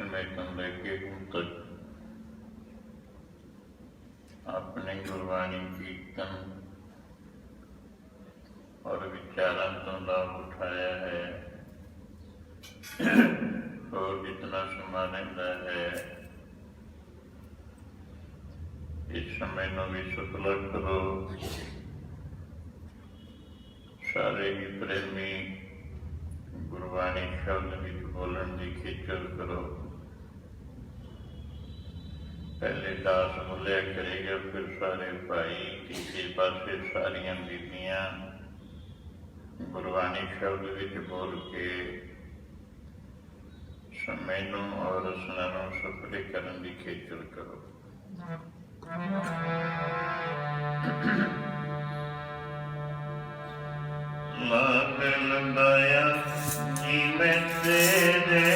समय ਤੋਂ ਲੈ ਕੇ ਹੁਣ ਤੱਕ ਆਪਣੇ ਗੁਰਬਾਣੀ ਕੀਰਤਨ और विचारों तो लाभ उठाया है और जितना समा रहता है इस समय को भी सफल करो। सारे ही प्रेमी गुरबाणी शब्द विच बोलन की खिचल करो। पहले दास बोलिया करेगा, फिर सारे भाई, तीसरे पासे सारिया बीबियां गुरबाणी शब्द विच बोल के समय नूं और रसना नूं सफले करन दी खेचल करो। लाग लगाया जीवन तेरे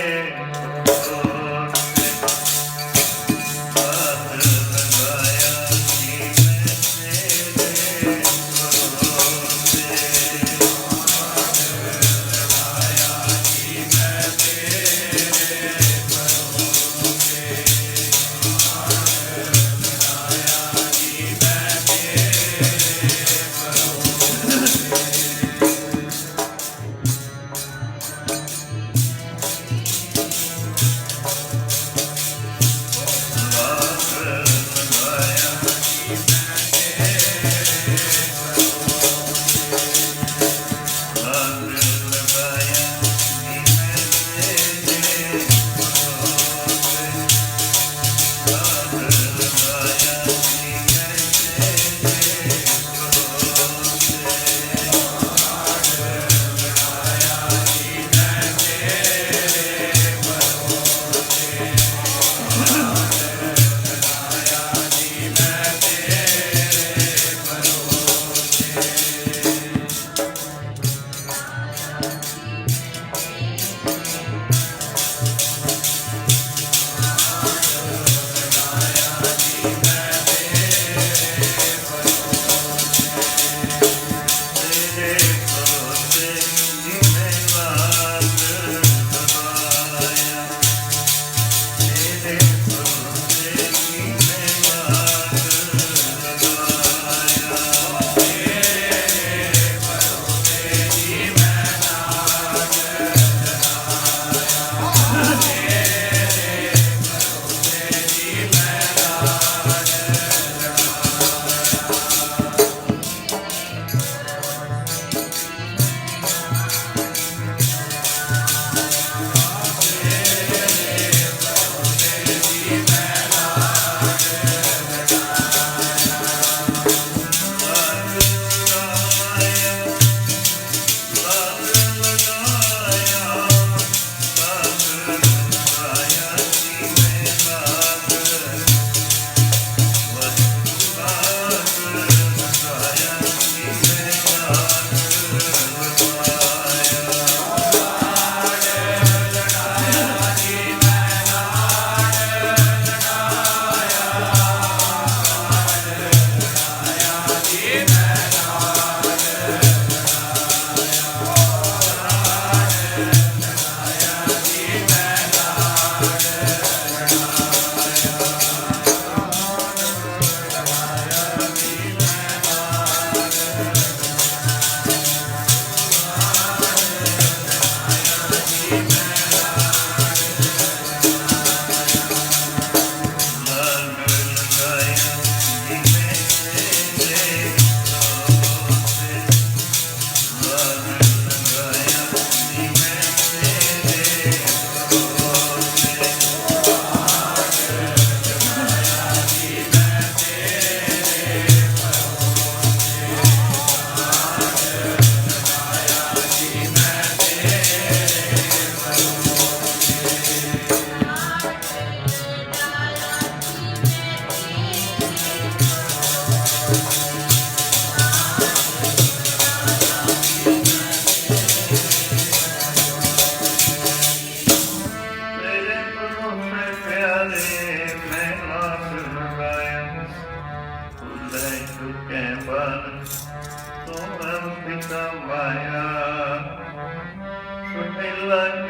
Like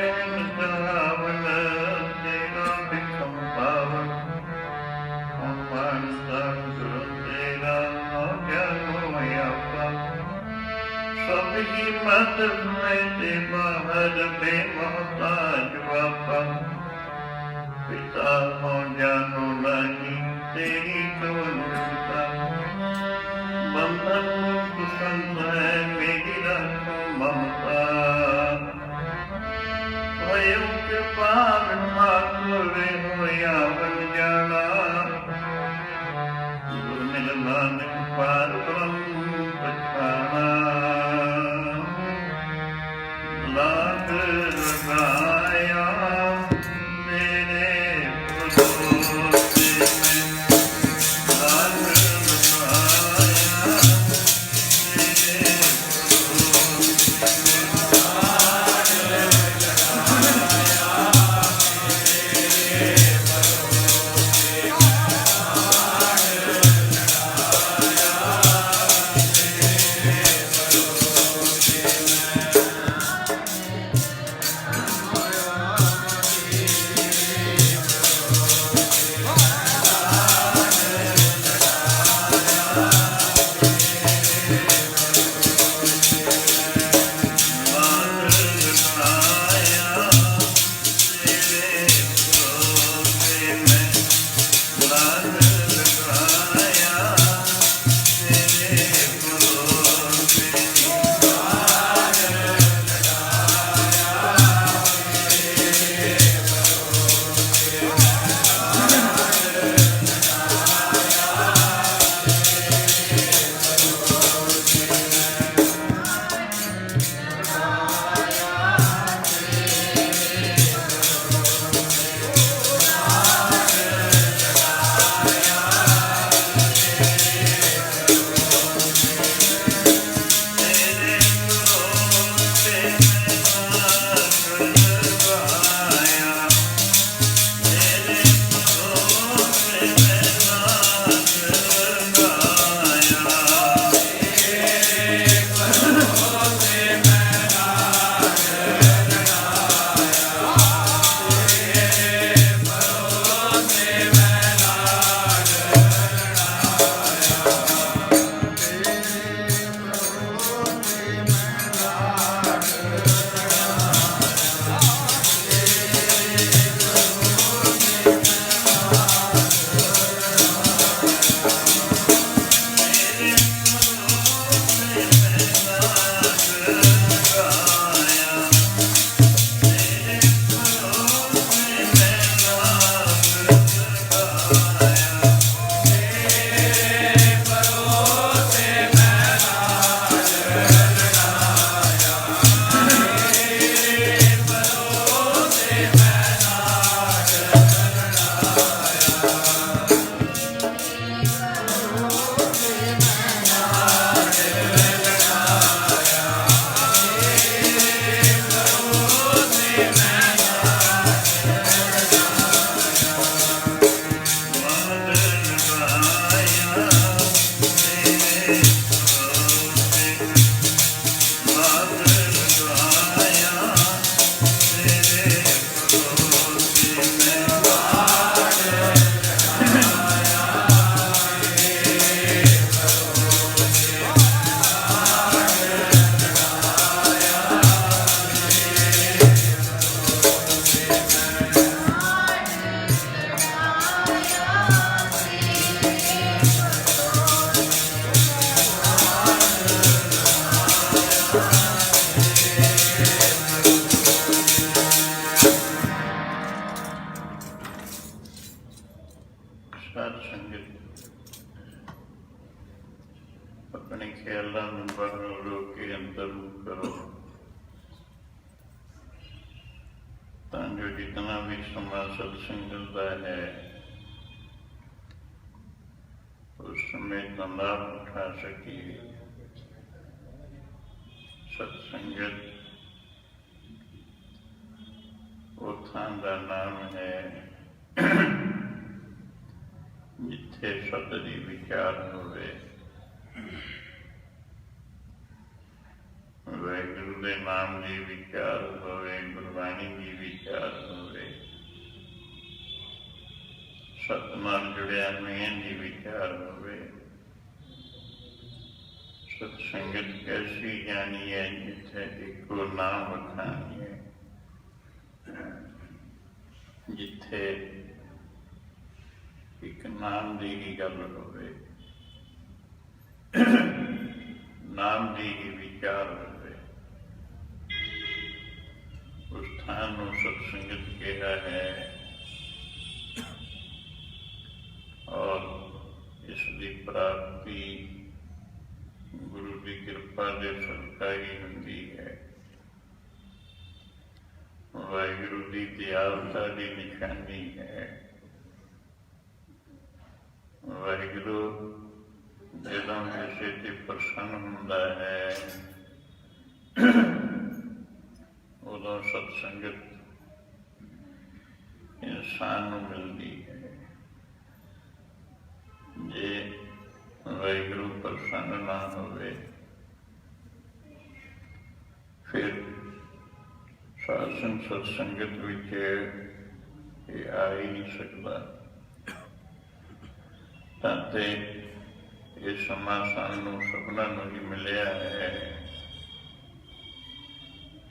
ਆਦਰ में ते बाहर बेमोहताज बापा पिता हो जानो नहीं तेरी चोलता बंधन मुक्त संत है मेरी रखो ममता होयो के पार ठाकुर होया बन जाना गुर मिल नानक पार ब्रह्म पछाना लाग लगाया मेरे गुरु से मैं लाग लगाया मेरे ਸਾਧ ਸੰਗਤ ਆਪਣੇ ਖਿਆਲਾਂ ਨੂੰ ਬਾਹਰੋਂ ਰੋਕ ਕੇ ਅੰਦਰ ਨੂੰ ਕਰੋ ਤਾਂ ਜੋ ਜਿਤਨਾ ਵੀ ਸਮਾਂ ਸਤਸੰਗ ਦਾ ਹੈ ਉਸ ਸਮੇਂ ਦਾ ਲਾਭ ਉਠਾ ਸਕੀਏ। ਸਤਸੰਗਤ ਉਹ ਥਾਂ ਦਾ ਨਾਮ ਹੈ ਜਿੱਥੇ ਸਤ ਦੀ ਵਿਚਾਰ ਹੋਵੇ, ਵਾਹਿਗੁਰੂ ਦੇ ਨਾਮ ਦੀ ਵਿਚਾਰ ਹੋਵੇ, ਗੁਰਬਾਣੀ ਦੀ ਵਿਚਾਰ ਹੋਵੇ, ਸਤ ਨਾਲ ਜੁੜਿਆ ਮੇਨ ਦੀ ਵਿਚਾਰ ਹੋਵੇ। सत्संगत कैसी जानी है जिथे एको नाम वखानी है, जिथे एक नाम की ही गल होवे, नाम की ही विचार होवे, उस स्थान को सत्संगत कहा है। और इसकी प्राप्ति गुरु की कृपा के सदका ही होंदी है। वाहिगुरु की दयालता की निशानी है। वाहिगुरु जदों किसी से प्रसन्न होंदा है उदों सत्संगत इंसान को मिलती है। जे वाहिगुरु प्रसन्न ना होवे फिर साधन सत्संगत विच ये आ ही नहीं सकता। ताते ये समा सानू सबना नूं ही मिलिया है।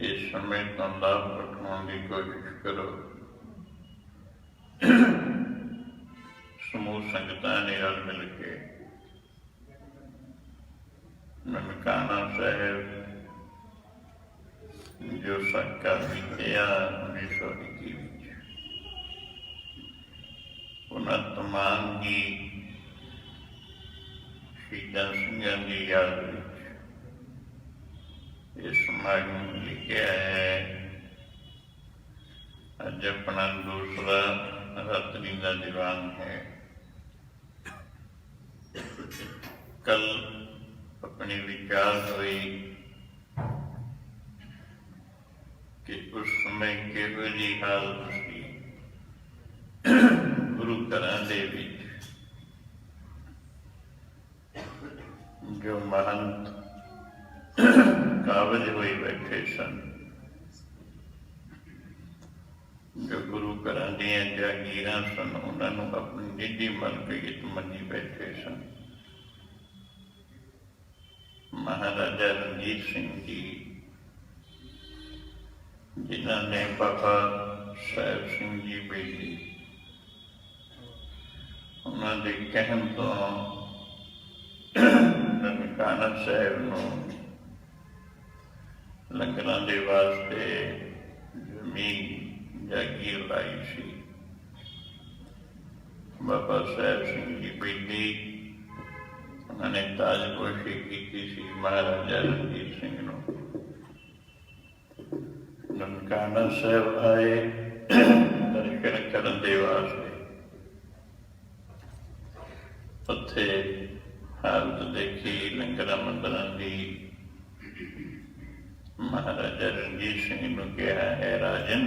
इस समय तो लाभ उठाने की कोशिश करो। समूह संगतां ने रल मिल के ननकाना साहिब जो साका बीतिया 1921 उन्हां तमाम की शहीदां सिंघां की याद विच इस समागम लिखिया है। अज अपना दूसरा रात्रि का दीवान है। कल अपनी विचार हुई कि उस समय किहो जी हालत सी गुरु घरां दे विच जो महंत काबज होई बैठे सन, जो गुरु घरां दीआं जागीरां सन, उन्होंने अपनी निजी मलकियत मनी बैठे सन। महाराजा रणजीत सिंह जी जिन्होंने बाबा साहब सिंह जी बेटी उन्होंने कहन तो ननकाना साहब नूं लंगरां दे वास्ते जमीन जागीर लाई सी। बाबा साहब सिंह जी बेटी उन्होंने ताजपोशी की सी महाराजा रणजीत सिंह नूं। ननकाना साहब आए दर्शन करन दे वास्ते। उत्थे हालत देखी लंगरां मंदिरां दी। महाराजा रणजीत सिंह नूं कहा है, राजन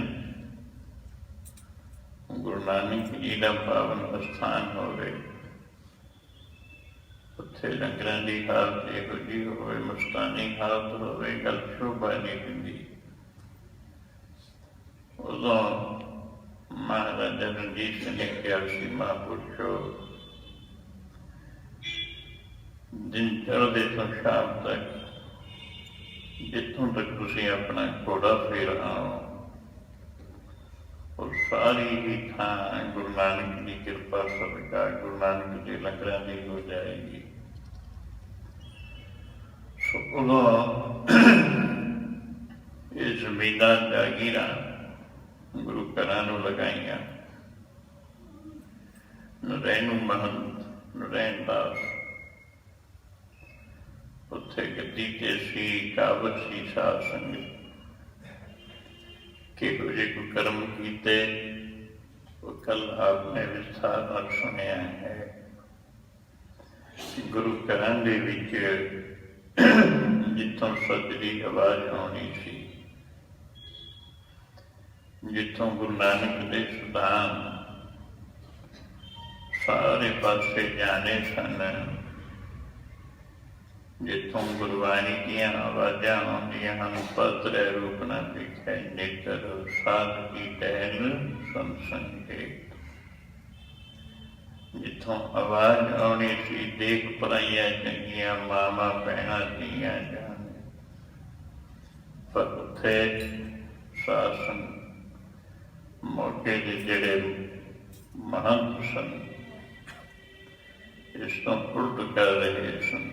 गुरु नानक जी का पावन अस्थान होवे, उत्थे लंगरां दी हालत इहो जी होवे, मस्तानी हालत होवे, गल शोभा नहीं दिंदी। उदों महाराजा रणजीत सिंह ने कहा सी, महापुरुषो दिन चढ़दे तो शाम तक जितों तक तुसीं अपना घोड़ा फेर आओ और सारी ही थां गुरु नानक की कृपा सदका गुरु नानक के लंगरां दी हो जाएगी। सो उदों ये जमीनां जागीरां गुरु घरां नूं लगाईआं। नरैणू महंत नरैण दास उत्थे गद्दी ते सी, काबत सी साध संगत। किहो जे कोई कर्म कीते वो कल आपने विस्तार नाल सुनिया है। गुरु घरां दे विच जिथों सजदी आवाज आउणी सी, जिथों गुरु नानक दे सुधान सारे पासे जाने सन, जिथों गुरबाणी दीआं आवाज़ां आउंदियां हन, पत्र रूप न दिखै नेत्र साध की टहल संसंगे। ਜਿੱਥੋਂ ਆਵਾਜ਼ ਆਉਣੀ ਸੀ, ਦੇਖ ਪਰਾਈਆਂ ਚੰਗੀਆਂ ਮਾਵਾਂ ਭੈਣਾਂ ਧੀਆਂ ਜਾਣ, ਪਰ ਉੱਥੇ ਸਾਸਨ ਮੌਕੇ ਦੇ ਜਿਹੜੇ ਮਹੰਤ ਸਨ ਇਸ ਤੋਂ ਉਲਟ ਕਰ ਰਹੇ ਸਨ।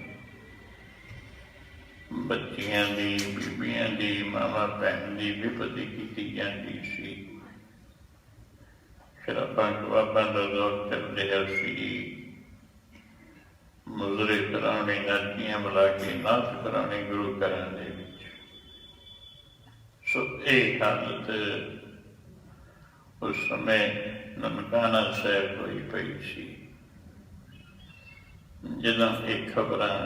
ਬੱਚੀਆਂ ਦੀ, ਬੀਬੀਆਂ ਦੀ, ਮਾਵਾਂ ਭੈਣ ਦੀ ਵਿਪਤੀ ਕੀਤੀ ਜਾਂਦੀ ਸੀ। ਸ਼ਰਾਬਾਂ ਕਬਾਬਾਂ ਦਾ ਦੌਰ ਚੱਲ ਰਿਹਾ ਸੀ। ਮੁਜ਼ਰੇ ਕਰਾਉਣੇ, ਨਰਕੀਆਂ ਬੁਲਾ ਕੇ ਨਾਚ ਕਰਾਉਣੇ ਗੁਰੂ ਘਰਾਂ ਦੇ ਵਿੱਚ। ਸੋ ਇਹ ਹਾਲਤ ਉਸ ਸਮੇਂ ਨਨਕਾਣਾ ਸਾਹਿਬ ਹੋਈ ਪਈ ਸੀ। ਜਦੋਂ ਇਹ ਖਬਰਾਂ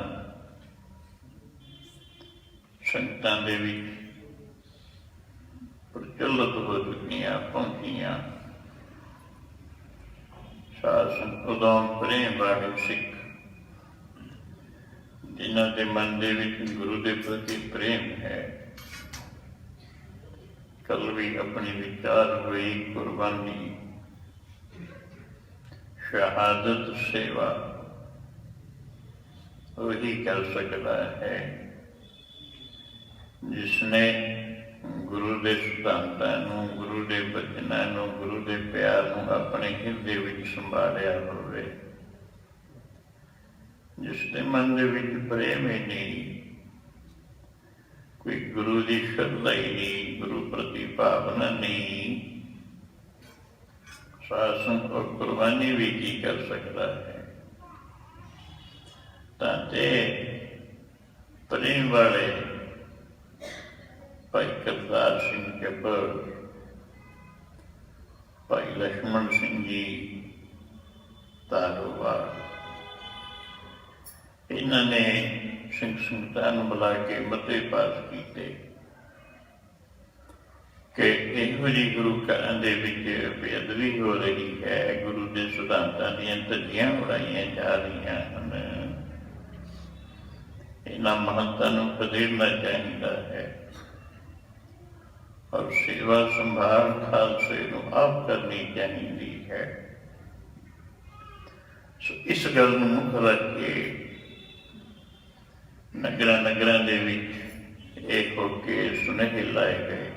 ਸੰਗਤਾਂ ਦੇ ਵਿੱਚ ਪ੍ਰਚਲਿਤ ਹੋ ਚੁੱਕੀਆਂ, ਪਹੁੰਚੀਆਂ, ਸਾਸਨ ਉਦੋਂ ਪ੍ਰੇਮ ਵਾਲੇ ਸਿੱਖ ਜਿਨ੍ਹਾਂ ਦੇ ਮਨ ਦੇ ਵਿੱਚ ਗੁਰੂ ਦੇ ਪ੍ਰਤੀ ਪ੍ਰੇਮ ਹੈ, ਕੱਲ ਵੀ ਆਪਣੀ ਵਿਚਾਰ ਹੋਈ ਕੁਰਬਾਨੀ, ਸ਼ਹਾਦਤ, ਸੇਵਾ ਉਹੀ ਕਰ ਸਕਦਾ ਹੈ ਜਿਸਨੇ ਗੁਰੂ ਦੇ ਸਿਧਾਂਤਾਂ ਨੂੰ, ਗੁਰੂ ਦੇ ਬਚਨਾਂ ਨੂੰ, ਗੁਰੂ ਦੇ ਪਿਆਰ ਨੂੰ ਆਪਣੇ ਹਿਰਦੇ ਵਿੱਚ ਸੰਭਾਲਿਆ ਹੋਵੇ, ਜਿਸ ਦੇ ਮਨ ਦੇ ਵਿੱਚ ਪ੍ਰੇਮ ਹੀ ਨਹੀਂ, ਕੋਈ ਗੁਰੂ ਦੀ ਸ਼ਰਧਾ ਹੀ ਨਹੀਂ, ਗੁਰੂ ਪ੍ਰਤੀ ਭਾਵਨਾ ਨਹੀਂ, ਸਾਸਨ ਔਰ ਕੁਰਬਾਨੀ ਵੀ ਕੀ ਕਰ ਸਕਦਾ ਹੈ। ਤਾਂ ਤੇ ਪ੍ਰੇਮ ਵਾਲੇ ਭਾਈ ਕਰਤਾਰ ਸਿੰਘ ਜੱਬਰ, ਭਾਈ ਲక్ష్మణ ਸਿੰਘ ਜੀ ਤਾਰੋਵਾਲ, ਇਹਨਾਂ ਨੇ ਸਿੰਘ ਸੰਗਤਾਂ ਨੂੰ ਬੁਲਾ ਕੇ ਮਤੇ ਪਾਸ ਕੀਤੇ ਕਿ ਇਹੋ ਜਿਹੀ ਗੁਰੂ ਘਰਾਂ ਦੇ ਵਿੱਚ ਬੇਅਦਬੀ ਹੋ ਰਹੀ ਹੈ, ਗੁਰੂ ਦੇ ਸਿਧਾਂਤਾਂ ਦੀਆਂ ਧੱਜੀਆਂ ਉਡਾਈਆਂ ਜਾ ਰਹੀਆਂ ਹਨ, ਇਹਨਾਂ ਮਹੰਤਾਂ ਨੂੰ ਖਦੇੜਨਾ ਚਾਹੀਦਾ ਹੈ ਔਰ ਸੇਵਾ ਸੰਭਾਲ ਖਾਲਸੇ ਨੂੰ ਆਪ ਕਰਨੀ ਚਾਹੀਦੀ ਹੈ। ਸੋ ਇਸ ਗੱਲ ਨੂੰ ਮੁੱਖ ਰੱਖ ਕੇ ਨਗਰਾਂ ਦੇ ਵਿੱਚ ਇਹ ਹੋ ਕੇ ਸੁਨੇਹੇ ਲਾਏ ਗਏ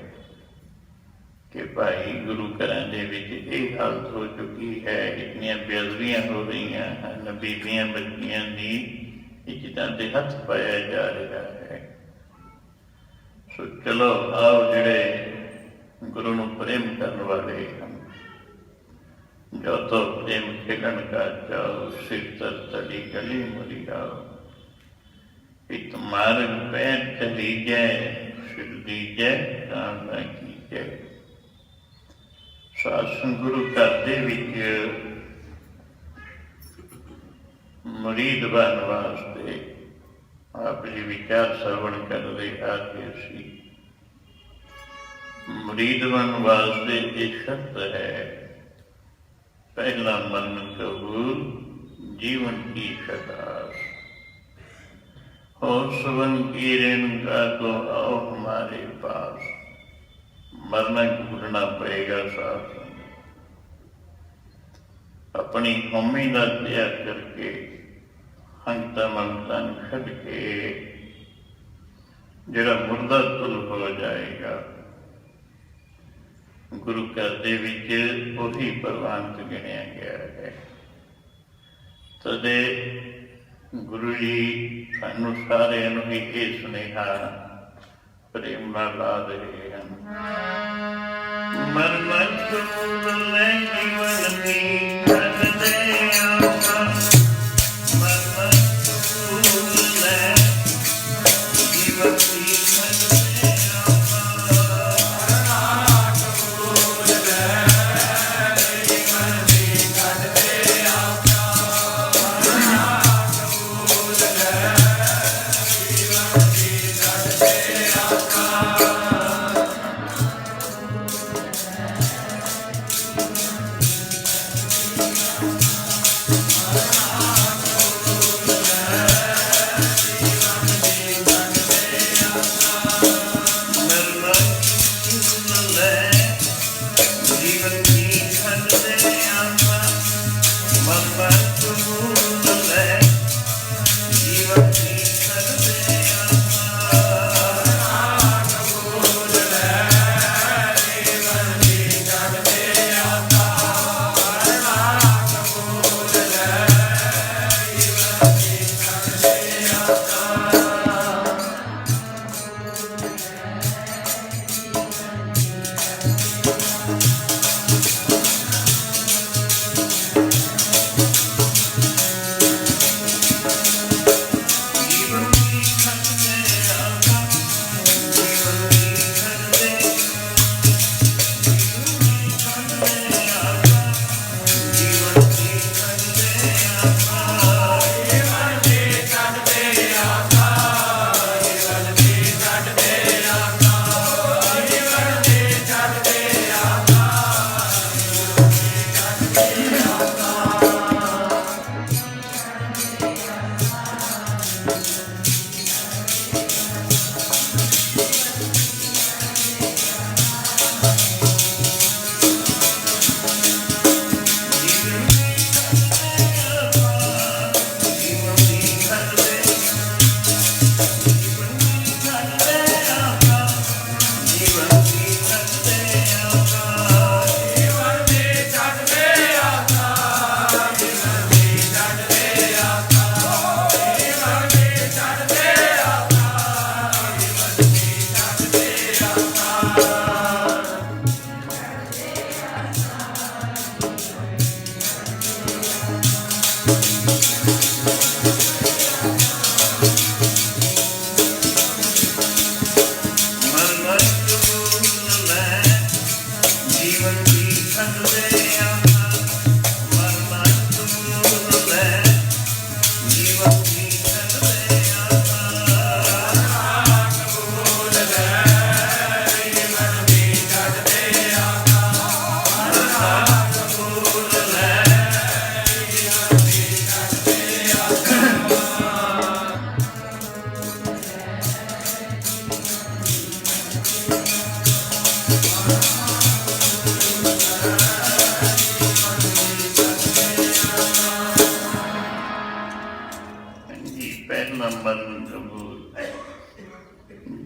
ਕਿ ਭਾਈ ਗੁਰੂ ਘਰਾਂ ਦੇ ਵਿੱਚ ਇਹ ਹਾਲਤ ਹੋ ਚੁੱਕੀ ਹੈ, ਇਤਨੀਆਂ ਬੇਅਦਬੀਆਂ ਹੋ ਰਹੀਆਂ ਹਨ, ਬੀਬੀਆਂ ਬੱਚੀਆਂ ਦੀ ਇੱਜ਼ਤਾਂ ਤੇ ਹੱਥ ਪਾਇਆ ਜਾ ਰਿਹਾ ਹੈ। ਸੋ ਚਲੋ ਆਓ, ਜਿਹੜੇ ਗੁਰੂ ਨੂੰ ਪ੍ਰੇਮ ਕਰਨ ਵਾਲੇ ਹਨ, ਜੋ ਤੋ ਪ੍ਰੇਮ ਖੇਲਣ ਕਾ ਚਾਓ, ਸਿਰ ਤਰ ਤੜੀ ਗਲੀ ਮੁਰੀ ਆਓ, इत मार्ग पैर चली जाए, फिर दीजै काम न कीजै। ਸਾਸਨ ਗੁਰੂ ਘਰ ਦੇ ਵਿੱਚ ਮੁਰੀਦ ਬਣਨ ਵਾਸਤੇ ਆਪ ਜੀ ਵਿਚਾਰ ਸਰਵਣ ਕਰਦੇ ਆ ਕੇ ਸੀ। ਮੁਰੀਦ ਬਣਨ ਵਾਸਤੇ ਇਹ ਸ਼ਰਤ ਹੈ, ਪਹਿਲਾ ਮਨ ਕਬੂਲ जीवन की शतास हो, सुवन की रेणुका को आओ हमारे पास। मरना घूटना पड़ेगा साथ, अपनी कौमी का त्याग करके हंगता मंगता छड़ के जरा मुर्दा तुल हो जाएगा। गुरु घर दे विच वही प्रवानत गिणिया गया है। तदे गुरु जी सानू सारिਆਂ ਨੂੰ ਵੀ ਇਹ ਸੁਨੇਹਾ ਪ੍ਰੇਮ ਨਾਲ ਲਾ ਰਹੇ ਹਨ। ਮਨ ਮਨ ਕਬੂਲ ਲੈ ਜੀਵਨ ਦੀ ਕਰਦੇ ਆਪਾਂ, ਮਨ ਮਨ ਕਬੂਲ ਲੈ ਜੀਵਨ ਦੀ ਕਰਦੇ ਆਪਾਂ, ਮਨ ਕਬੂਲ ਲੈ ਜੀਵਨ ਦੀ ਕਰਦੇ ਆਪਾਂ, ਕਬੂਲ ਲੈ ਜੀਵਨ ਦੀ ਕਰਦੇ ਆਪਾਂ। जीवन की खंड दे आमा,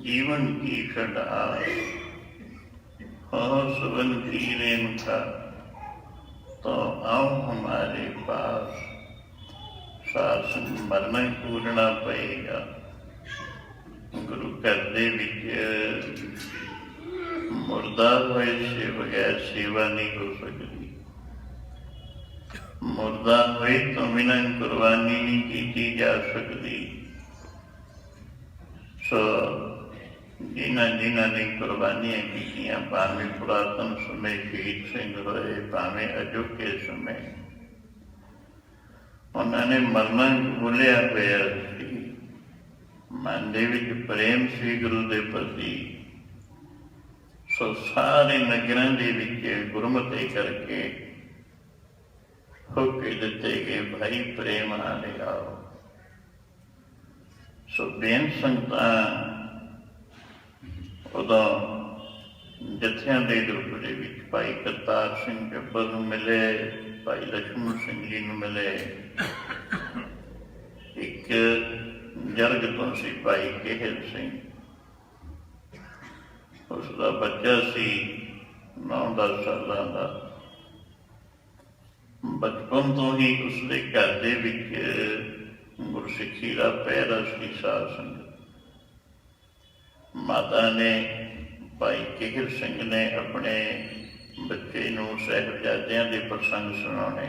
जीवन की छड़ा हो सुवन की रेणुका, तो आओ हमारे पास, सास मरना पूरना पएगा। गुरु घर दे विच मुर्दा होए से बगैर सेवा नहीं हो सकती, मुर्दा होए तो बिना कुर्बानी नहीं की जा सकती। सो जिन्होंने कुर्बानियां की, भावें पुरातन समय शहीद सिंह होए, भावें अजोके समय, उन्होंने मरना भूलिया होया सी। मन दे विच प्रेम सी गुरु दे प्रति। सो सारे नगरां दे विच गुरमति करके होके दिते गए, भाई प्रेम नाल आओ। सो बेन संगतां उदों जत्थियां दे रूप दे विच भाई करतार सिंह जब्बर नूं मिले, भाई लक्ष्मण सिंह जी नूं मिले, एक जरग तो सी भाई केहल सिंह, उसका बच्चा सी 9-10 सालां दा। बचपन तो ही उसके घर दे विच गुरसिੱਖੀ का पहरा सी साध संगत। माता ने भाई केहर सिंह ने अपने बच्चे नूं साहिबजादियां दे प्रसंग सुनाने,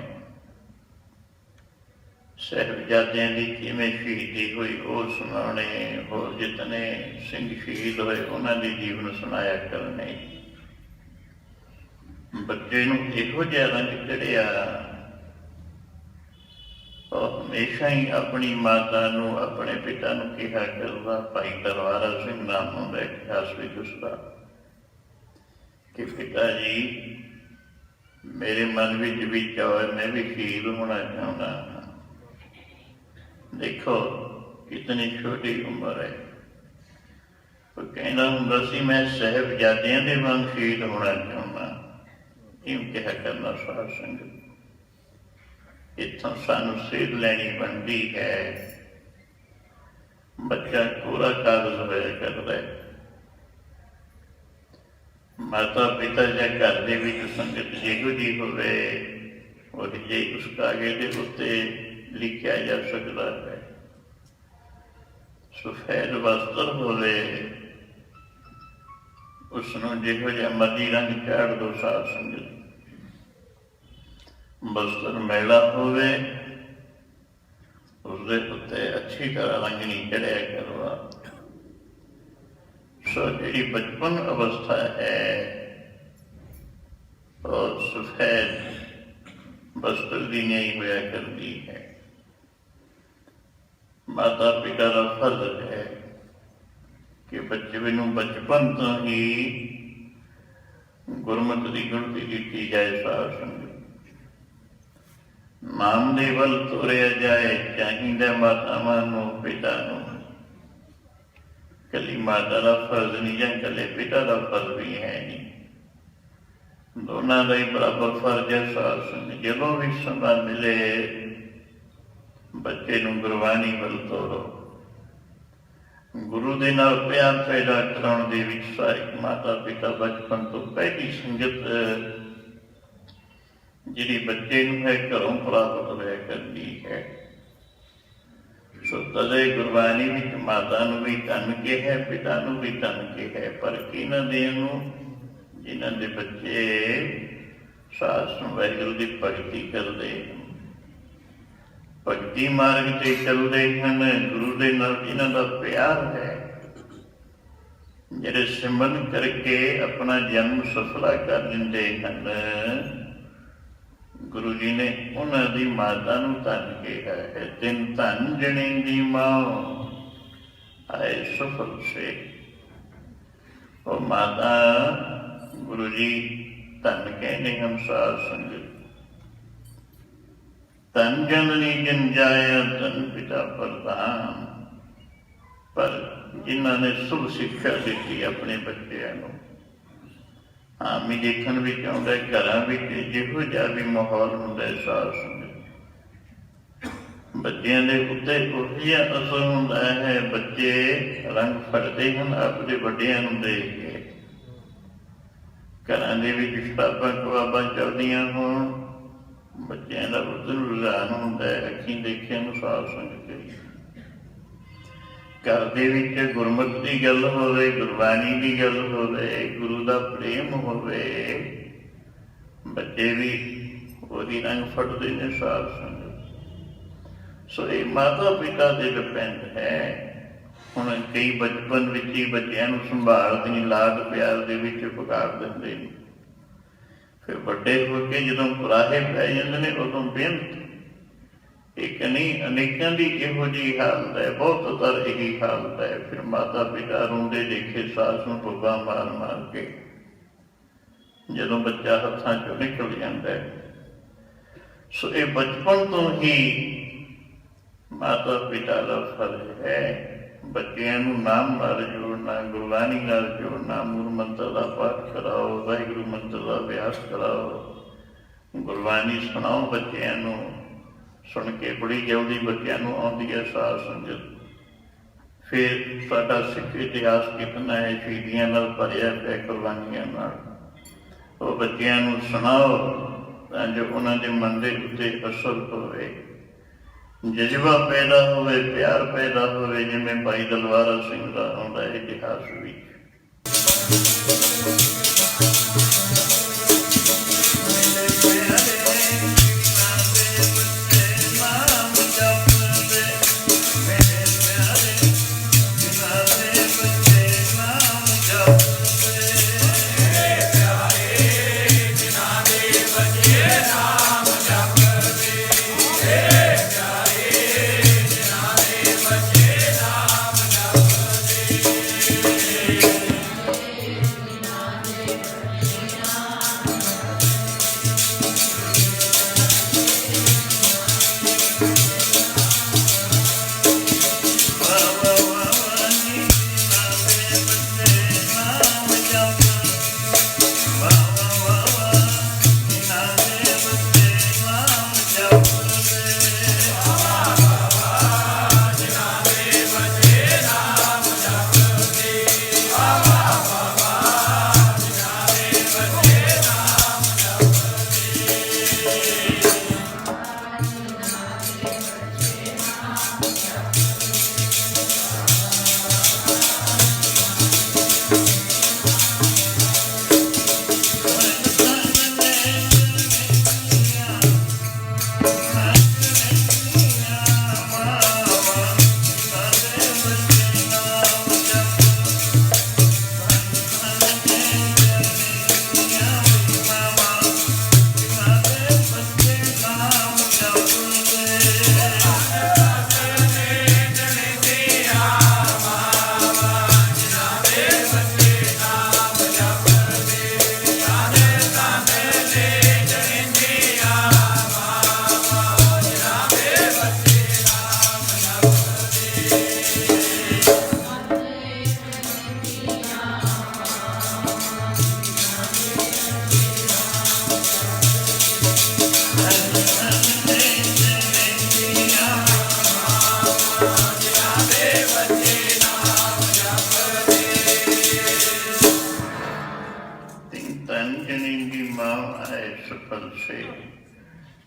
साहिबजादियां दी किवें शहीदी हुई वो सुनाने, होर जितने सिंह शहीद होए उन्हां दे जीवन सुनाया करने। बच्चे नूं इहो जिहा रंग चढ़िया, और हमेशा ही अपनी माता नूं अपने पिता नूं कहा करदा, भाई दरबारा सिंह नाम होंदा इतिहास विच उसदा, कि पिता जी मेरे मन विच भी चाह है, मैं भी शहीद होना चाहता हाँ। देखो कितनी छोटी उम्र है। तो कहना हुंदा सी मैं साहिबजादियां दे वांग शहीद होना चाहता। इव कहा करना साध संगत। इत्थों सानू सेध लैनी बनती है। बच्चा कोरा कागज होया करदा है। माता पिता या घर दे विच संगत जिहो जी होवे, उह जी उस कागज दे उत्ते लिखिया जा सकदा है। सफेद वस्त्र होवे, उसनूं जिहो जिहा मर्जी रंग चाढ़ दो साध संगत। वस्त्र मैला होवे, उसदे उत्ते अच्छी तरह रंग नहीं चढ़िया करवा। सो जिहड़ी बचपन अवस्था है और सफेद वस्त्र की नहीं होया करती है। माता पिता का फर्ज है कि बच्चे नूं बचपन तो ही गुरमत की गुणती की जाए। साध संगत नाम दे वल तुरिया जाए, चाहिए मातावां नूं पिता नूं। कली माता का फर्ज नहीं या कले पिता का फर्ज भी है नहीं, दोनों का ही बराबर फर्ज है। साध संगत जदों भी समा मिले बच्चे नूं गुरबाणी वल ਤੋਰੋ। गुरु दे नाल प्यार पैदा कराउण दे विच सहायक माता पिता बचपन तो पहली संगत जिहड़ी बच्चे नूं है घरों प्राप्त होया करदी है। सो तदे गुरबाणी विच माता नूं भी धन के है, पिता नूं भी धन के है। पर किन्हां दे नूं जिन्हां दे बच्चे साध संग वाहिगुरू दी भगती करदे, ਭਗਤੀ ਮਾਰਗ ਤੇ ਚੱਲਦੇ ਹਨ, ਗੁਰੂ ਦੇ ਨਾਲ ਇਹਨਾਂ ਦਾ ਪਿਆਰ ਹੈ, ਜਿਹੜੇ ਸਿਮਰਨ ਕਰਕੇ ਆਪਣਾ ਜਨਮ ਸਫਲਾ ਕਰ ਦਿੰਦੇ ਹਨ, ਗੁਰੂ ਜੀ ਨੇ ਉਹਨਾਂ ਦੀ ਮਾਤਾ ਨੂੰ ਧੰਨ ਕਿਹਾ ਹੈ। ਤਿੰਨ ਧੰਨ ਜਣੇ ਦੀ ਮਾਂ ਆਏ ਸਫਲ ਸੇ। ਉਹ ਮਾਤਾ ਗੁਰੂ ਜੀ ਧੰਨ ਕਹਿੰਦੇ ਹਨ ਸਾਧ ਸੰਗਤ। ਧੰਨ ਜਨਨੀ ਜਨ ਜਾਇਆ ਧੰਨ ਪਿਤਾ ਪ੍ਰਧਾਨ। ਪਰ ਜਿਨ੍ਹਾਂ ਨੇ ਸ਼ੁਭ ਸਿੱਖਿਆ ਦਿੱਤੀ ਆਪਣੇ ਬੱਚਿਆਂ ਨੂੰ। ਆਮ ਹੀ ਦੇਖਣ ਵਿੱਚ ਆਉਂਦਾ ਘਰਾਂ ਵਿੱਚ ਜਿਹੋ ਜਿਹਾ ਵੀ ਮਾਹੌਲ ਹੁੰਦਾ ਸਾਧ ਸੰਗਤ, ਬੱਚਿਆਂ ਦੇ ਉੱਤੇ ਉਹੋ ਜਿਹਾ ਅਸਰ ਹੁੰਦਾ ਹੈ। ਬੱਚੇ ਰੰਗ ਫੜਦੇ ਹਨ ਆਪਣੇ ਵੱਡਿਆਂ ਨੂੰ ਦੇਖ ਕੇ। ਘਰਾਂ ਦੇ ਵਿੱਚ ਸ਼ਰਾਬਾਂ ਕਬਾਬਾਂ ਚੱਲਦੀਆਂ ਹੋਣ, ਬੱਚਿਆਂ ਦਾ ਉੱਧਰ ਰੁਝਾਨ ਹੁੰਦਾ ਹੈ। ਅੱਖੀਂ ਦੇਖਿਆ ਨੂੰ ਸਾਧ ਸੰਗਤ। ਘਰ ਦੇ ਵਿੱਚ ਗੁਰਮਤਿ ਦੀ ਗੱਲ ਹੋਵੇ, ਗੁਰਬਾਣੀ ਦੀ ਗੱਲ ਹੋਵੇ, ਗੁਰੂ ਦਾ ਪ੍ਰੇਮ ਹੋਵੇ, ਬੱਚੇ ਵੀ ਉਹਦੀ ਰੰਗ ਫੜਦੇ ਨੇ ਸਾਧ ਸੰਗਤ। ਸੋ ਇਹ ਮਾਤਾ ਪਿਤਾ ਤੇ ਡਿਪੈਂਡ ਹੈ। ਹੁਣ ਕਈ ਬਚਪਨ ਵਿੱਚ ਹੀ ਬੱਚਿਆਂ ਨੂੰ ਸੰਭਾਲਦੇ ਨਹੀਂ, ਲਾਡ ਪਿਆਰ ਦੇ ਵਿੱਚ ਪੁਕਾਰ ਦਿੰਦੇ ਨੇ। ਫਿਰ ਵੱਡੇ ਹੋ ਕੇ ਜਦੋਂ ਕੁਰਾਹੇ ਪੈ ਜਾਂਦੇ ਨੇ, ਉਦੋਂ ਬੇਨਤ ਇੱਕ ਨਹੀਂ ਅਨੇਕਾਂ ਦੀ ਇਹੋ ਜਿਹੀ ਹਾਲਤ ਹੈ, ਬਹੁਤ ਤਰ ਇਹੀ ਹਾਲਤ ਹੈ। ਫਿਰ ਮਾਤਾ ਪਿਤਾ ਰੋਂਦੇ ਦੇਖੇ ਸਾਸ ਨੂੰ ਟੋਬਾ ਮਾਰ ਮਾਰ ਕੇ, ਜਦੋਂ ਬੱਚਾ ਹੱਥਾਂ ਚੋਂ ਨਿਕਲ ਜਾਂਦਾ ਹੈ। ਸੋ ਇਹ ਬਚਪਨ ਤੋਂ ਹੀ ਮਾਤਾ ਪਿਤਾ ਦਾ ਫਰਜ਼ ਹੈ ਬੱਚਿਆਂ ਨੂੰ ਨਾਮ ਨਾਲ ਜੋੜਨਾ, ਗੁਰਬਾਣੀ ਨਾਲ ਜੋੜਨਾ, ਮੂਲ ਮੰਤਰ ਦਾ ਪਾਠ ਕਰਾਓ, ਵਾਹਿਗੁਰੂ ਮੰਤਰ ਦਾ ਅਭਿਆਸ ਕਰਾਓ, ਗੁਰਬਾਣੀ ਸੁਣਾਓ ਬੱਚਿਆਂ ਨੂੰ। ਸੁਣ ਕੇ ਬੜੀ ਜਲਦੀ ਬੱਚਿਆਂ ਨੂੰ ਆਉਂਦੀ ਹੈ ਸਾਧ ਸੰਗਤ। ਫਿਰ ਸਾਡਾ ਸਿੱਖ ਇਤਿਹਾਸ ਕਿਤਨਾ ਹੈ, ਸ਼ਹੀਦੀਆਂ ਨਾਲ ਭਰਿਆ ਪਿਆ, ਕੁਰਬਾਨੀਆਂ ਨਾਲ। ਉਹ ਬੱਚਿਆਂ ਨੂੰ ਸੁਣਾਓ ਤਾਂ ਜੋ ਉਹਨਾਂ ਦੇ ਮਨ ਦੇ ਉੱਤੇ ਅਸਰ ਹੋਵੇ, ਜਜ਼ਬਾ ਪੈਦਾ ਹੋਵੇ, ਪਿਆਰ ਪੈਦਾ ਹੋਵੇ, ਜਿਵੇਂ ਭਾਈ ਦਲਵਾਰਾ ਸਿੰਘ ਦਾ ਆਉਂਦਾ ਹੈ ਇਤਿਹਾਸ ਵਿੱਚ।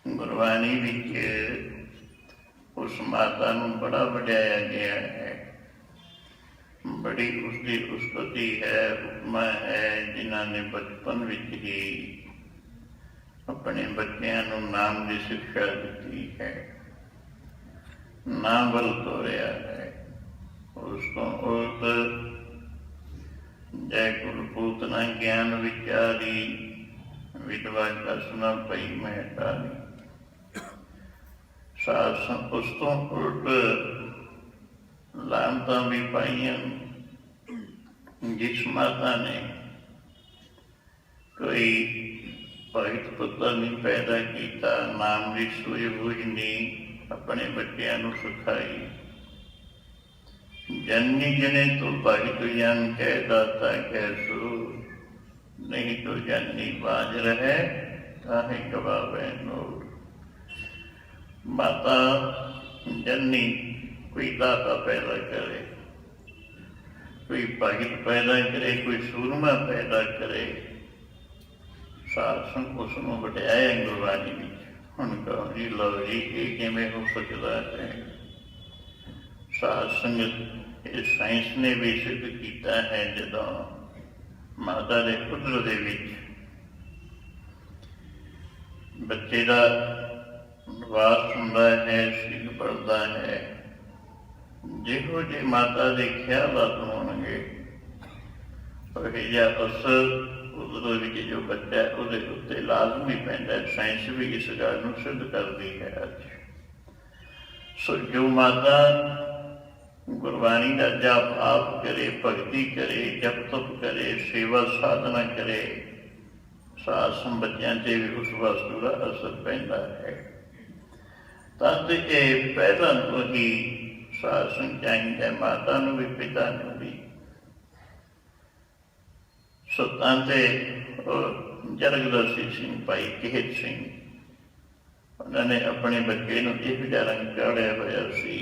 ਗੁਰਬਾਣੀ ਵਿੱਚ ਉਸ ਮਾਤਾ ਨੂੰ ਬੜਾ ਵਡਿਆਇਆ ਗਿਆ ਹੈ, ਬੜੀ ਉਸਦੀ ਉਸਤਤੀ ਹੈ, ਉਪਮਾ ਹੈ, ਜਿਨ੍ਹਾਂ ਨੇ ਬਚਪਨ ਵਿੱਚ ਹੀ ਆਪਣੇ ਬੱਚਿਆਂ ਨੂੰ ਨਾਮ ਦੀ ਸਿੱਖਿਆ ਦਿੱਤੀ ਹੈ। ਨਾ ਵੱਲ ਤੋਰਿਆ ਹੈ। ਉਸ ਤੋਂ ਉਲਟ ਜੈ ਕੁਲਪੂਤਨਾ ਗਿਆਨ ਵਿਚਾਰੀ, ਵਿਧਵਾ ਕਸ ਨ ਪਈ ਮੈਂ ਟਾਰੀ। ਉਸ ਤੋਂ ਉਲਟ ਲਾਂਤਾਂ ਵੀ ਪਾਈਆਂ। ਜਿਸ ਮਾਤਾ ਨੇ ਕੋਈ ਭਗਤ ਪੁੱਤਰ ਨਹੀਂ ਪੈਦਾ ਕੀਤਾ, ਨਾਮ ਦੀ ਸੂਝ ਬੂਝ ਨਹੀਂ ਆਪਣੇ ਬੱਚਿਆਂ ਨੂੰ ਸਿਖਾਈ। ਜਨਨੀ ਜਨੇ ਤੋ ਭਗਤ ਜਨ ਕਹਿ ਦਾਤਾ ਕਹਿ ਸੂ, ਨਹੀਂ ਤੋ ਜਨਨੀ ਬਾਜ ਰਹੇ ਕਾਹੇ ਗਵਾਵੇ ਨੂਰ। ਮਾਤਾ ਜਨਨੀ ਕੋਈ ਦਾਤਾ ਪੈਦਾ ਕਰੇ, ਕੋਈ ਭਗਤ ਪੈਦਾ ਕਰੇ, ਕੋਈ ਸੂਰਮਾ ਪੈਦਾ ਕਰੇ, ਸਾਧ ਸੰਗ ਉਸ ਨੂੰ ਵਡਿਆਇਆ ਗੁਰਬਾਣੀ ਵਿੱਚ। ਹੁਣ ਕਹੋ ਜੀ ਲਓ ਜੀ ਇਹ ਕਿਵੇਂ ਹੋ ਸਕਦਾ ਹੈ? ਸਾਧ ਸੰਗਤ ਇਹ ਸਾਇੰਸ ਨੇ ਵੀ ਸਿੱਧ ਕੀਤਾ ਹੈ। ਜਦੋਂ ਮਾਤਾ ਦੇ ਉਦਰ ਦੇ ਵਿੱਚ ਬੱਚੇ ਦਾ ਵਾਸ ਹੁੰਦਾ ਹੈ, ਸਿੱਖ ਪੜਦਾ ਹੈ, ਜਿਹੋ ਜਿਹੇ ਮਾਤਾ ਦੇ ਖਿਆਲਾਤ ਹੋਣਗੇ ਉਹ ਜਿਹਾ ਅਸਰ ਉਦੋਂ ਵਿੱਚ ਜੋ ਬੱਚਾ ਉਹਦੇ ਉੱਤੇ ਲਾਜ਼ਮੀ ਪੈਂਦਾ ਹੈ। ਸਾਇੰਸ ਵੀ ਇਸ ਗੱਲ ਨੂੰ ਸਿੱਧ ਕਰਦੀ ਹੈ ਅੱਜ। ਸੋ ਜੋ ਮਾਤਾ ਗੁਰਬਾਣੀ ਦਾ ਜਾਪ ਆਪ ਕਰੇ, ਭਗਤੀ ਕਰੇ, ਜਪ ਤਪ ਕਰੇ, ਸੇਵਾ ਸਾਧਨਾ ਕਰੇ, ਸਾਧ ਸੰਗ ਬੱਚਿਆਂ 'ਤੇ ਵੀ ਉਸ ਵਸਤੂ ਦਾ ਅਸਰ ਪੈਂਦਾ ਹੈ। ਤਦ ਇਹ ਪਹਿਲਾਂ ਤੋਂ ਹੀ ਸਾਧ ਸੰਗ ਚਾਹੀਦਾ, ਮਾਤਾ ਨੂੰ ਵੀ ਪਿਤਾ ਨੂੰ ਵੀ। ਸੋ ਤਾਂ ਤੇ ਜਰਗਦਰਸੀ ਸਿੰਘ ਭਾਈ ਕਿਹਤ ਸਿੰਘ, ਉਹਨਾਂ ਨੇ ਆਪਣੇ ਬੱਚੇ ਨੂੰ ਇਹ ਜਿਹਾ ਰੰਗ ਚਾੜਿਆ ਹੋਇਆ ਸੀ।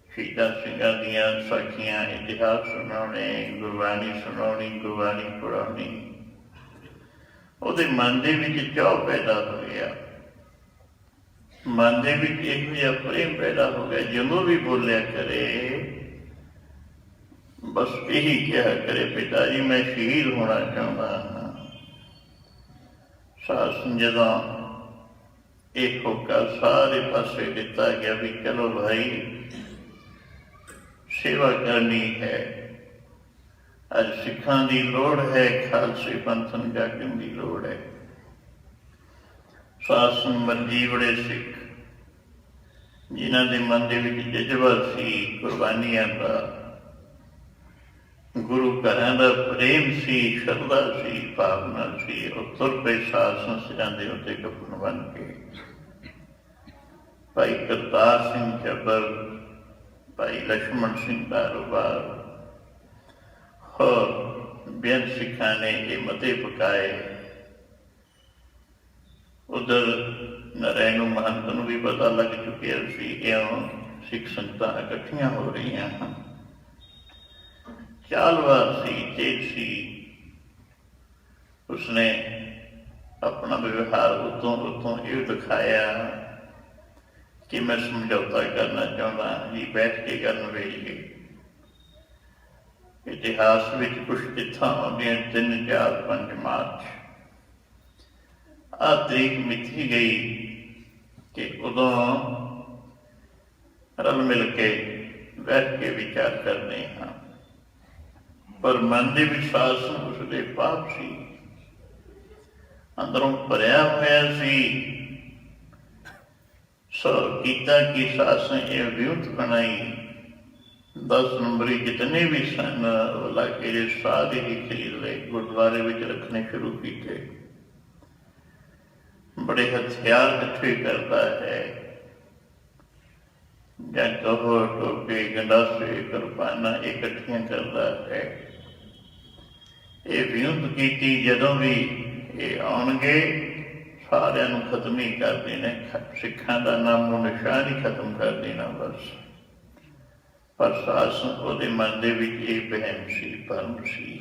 ਸ਼ਹੀਦਾਂ ਸਿੰਘਾਂ ਦੀਆਂ ਸਾਖੀਆਂ, ਇਤਿਹਾਸ ਸੁਣਾਉਣੇ, ਗੁਰਬਾਣੀ ਸੁਣਾਉਣੀ, ਗੁਰਬਾਣੀ ਪੜ੍ਹਾਉਣੀ। ਉਹਦੇ ਮਨ ਦੇ ਵਿੱਚ ਚਾਅ ਪੈਦਾ ਹੋ ਗਿਆ, ਮਨ ਦੇ ਵਿੱਚ ਇਹੋ ਜਿਹਾ ਪ੍ਰੇਮ ਪੈਦਾ ਹੋ ਗਿਆ, ਜਦੋਂ ਵੀ ਬੋਲਿਆ ਕਰੇ ਬਸ ਇਹੀ ਕਿਹਾ ਕਰੇ, ਪਿਤਾ ਜੀ ਮੈਂ ਸ਼ਹੀਦ ਹੋਣਾ ਚਾਹੁੰਦਾ ਹਾਂ। ਸਾਧ ਸੰਗਤ ਜਦੋਂ ਇਹ ਹੋਕਾ ਸਾਰੇ ਪਾਸੇ ਦਿੱਤਾ ਗਿਆ ਵੀ ਚਲੋ ਭਾਈ ਸੇਵਾ ਕਰਨੀ ਹੈ, ਅੱਜ ਸਿੱਖਾਂ ਦੀ ਲੋੜ ਹੈ, ਖਾਲਸੇ ਪੰਥ ਨੂੰ ਜਾਗਣ ਦੀ ਲੋੜ ਹੈ। ਸਾਧ ਸੰਗਤ ਜੀਵੜੇ ਸਿੱਖ ਜਿਨ੍ਹਾਂ ਦੇ ਮਨ ਦੇ ਵਿੱਚ ਜਜ਼ਬਾ ਸੀ ਕੁਰਬਾਨੀਆਂ ਦਾ, ਗੁਰੂ ਘਰਾਂ ਦਾ ਪ੍ਰੇਮ ਸੀ, ਸ਼ਰਧਾ ਸੀ, ਭਾਵਨਾ ਸੀ, ਉਹ ਤੁਰ ਪਏ ਸਾਧ ਸੰਗਤਾਂ ਦੇ ਉੱਤੇ ਕਪਨ ਬਣ ਕੇ। ਭਾਈ ਕਰਤਾਰ ਸਿੰਘ ਚੱਬਰ, ਭਾਈ ਲక్ష్మణ ਸਿੰਘ ਕਾਰੋਬਾਰ, ਹੋਰ ਬੇਅੰਤ ਸਿੱਖਾਂ ਨੇ ਇਹ ਮਤੇ ਪਕਾਏ। ਉਧਰ ਨਰੈਣੂ ਮਹੰਤ ਨੂੰ ਵੀ ਪਤਾ ਲੱਗ ਚੁੱਕਿਆ ਸੀ ਕਿਉਂ ਸਿੱਖ ਸੰਗਤਾਂ ਇਕੱਠੀਆਂ ਹੋ ਰਹੀਆਂ ਹਨ। ਚਾਲਵਾਰ ਸੀ, ਤੇਜ ਸੀ, ਉਸਨੇ ਆਪਣਾ ਵਿਵਹਾਰ ਉਤੋਂ ਇਹ ਦਿਖਾਇਆ ਕਿ ਮੈਂ ਸਮਝੌਤਾ ਕਰਨਾ ਚਾਹੁੰਦਾ, ਜੀ ਬੈਠ ਕੇ ਕਰਨ ਵੇਲੇ। ਇਤਿਹਾਸ ਵਿੱਚ ਕੁਛ ਤਿੱਥਾਂ ਆਉਂਦੀਆਂ 3, 4, 5 ਮਾਰਚ। ਆਹ ਤਰੀਕ ਮਿੱਥੀ ਗਈ ਕਿ ਉਦੋਂ ਰਲ ਮਿਲ ਕੇ ਬੈਠ ਕੇ ਵਿਚਾਰ ਕਰਦੇ ਹਾਂ, ਪਰ ਮਨ ਦੇ ਵਿਸ਼ਵਾਸ ਉਸਦੇ ਪਾਪ ਸੀ, ਅੰਦਰੋਂ ਭਰਿਆ ਹੋਇਆ ਸੀ। ਸੋ ਕੀਤਾ ਕਿ ਸਾਸ ਨੇ ਇਹ ਵਿਉਂਤ ਬਣਾਈ, 10 ਨੰਬਰੀ ਜਿਤਨੇ ਵੀ ਸਨ ਇਲਾਕੇ ਦੇ ਸਾਰੇ ਹੀ ਖਰੀਦ ਲਏ, ਗੁਰਦੁਆਰੇ ਵਿੱਚ ਰੱਖਣੇ ਸ਼ੁਰੂ ਕੀਤੇ। ਬੜੇ ਹਥਿਆਰ ਇਕੱਠੇ ਕਰਦਾ ਹੈ, ਜਾਂ ਕਹੋ ਟੋਪੇ, ਗੰਡਾਸੇ, ਕਿਰਪਾਨਾਂ ਇਕੱਠੀਆਂ ਕਰਦਾ ਹੈ। ਇਹ ਵਿਉਂਤ ਕੀਤੀ, ਜਦੋਂ ਵੀ ਇਹ ਆਉਣਗੇ ਸਾਰਿਆਂ ਨੂੰ ਖਤਮ ਹੀ ਕਰ ਦੇਣਾ, ਸਿੱਖਾਂ ਦਾ ਨਾਮੋ ਨਿਸ਼ਾਨ ਹੀ ਖਤਮ ਕਰ ਦੇਣਾ ਬਸ। ਪਰ ਸਾਸ ਉਹਦੇ ਮਨ ਦੇ ਵਿੱਚ ਇਹ ਵਹਿਮ ਸੀ, ਭਰਮ ਸੀ।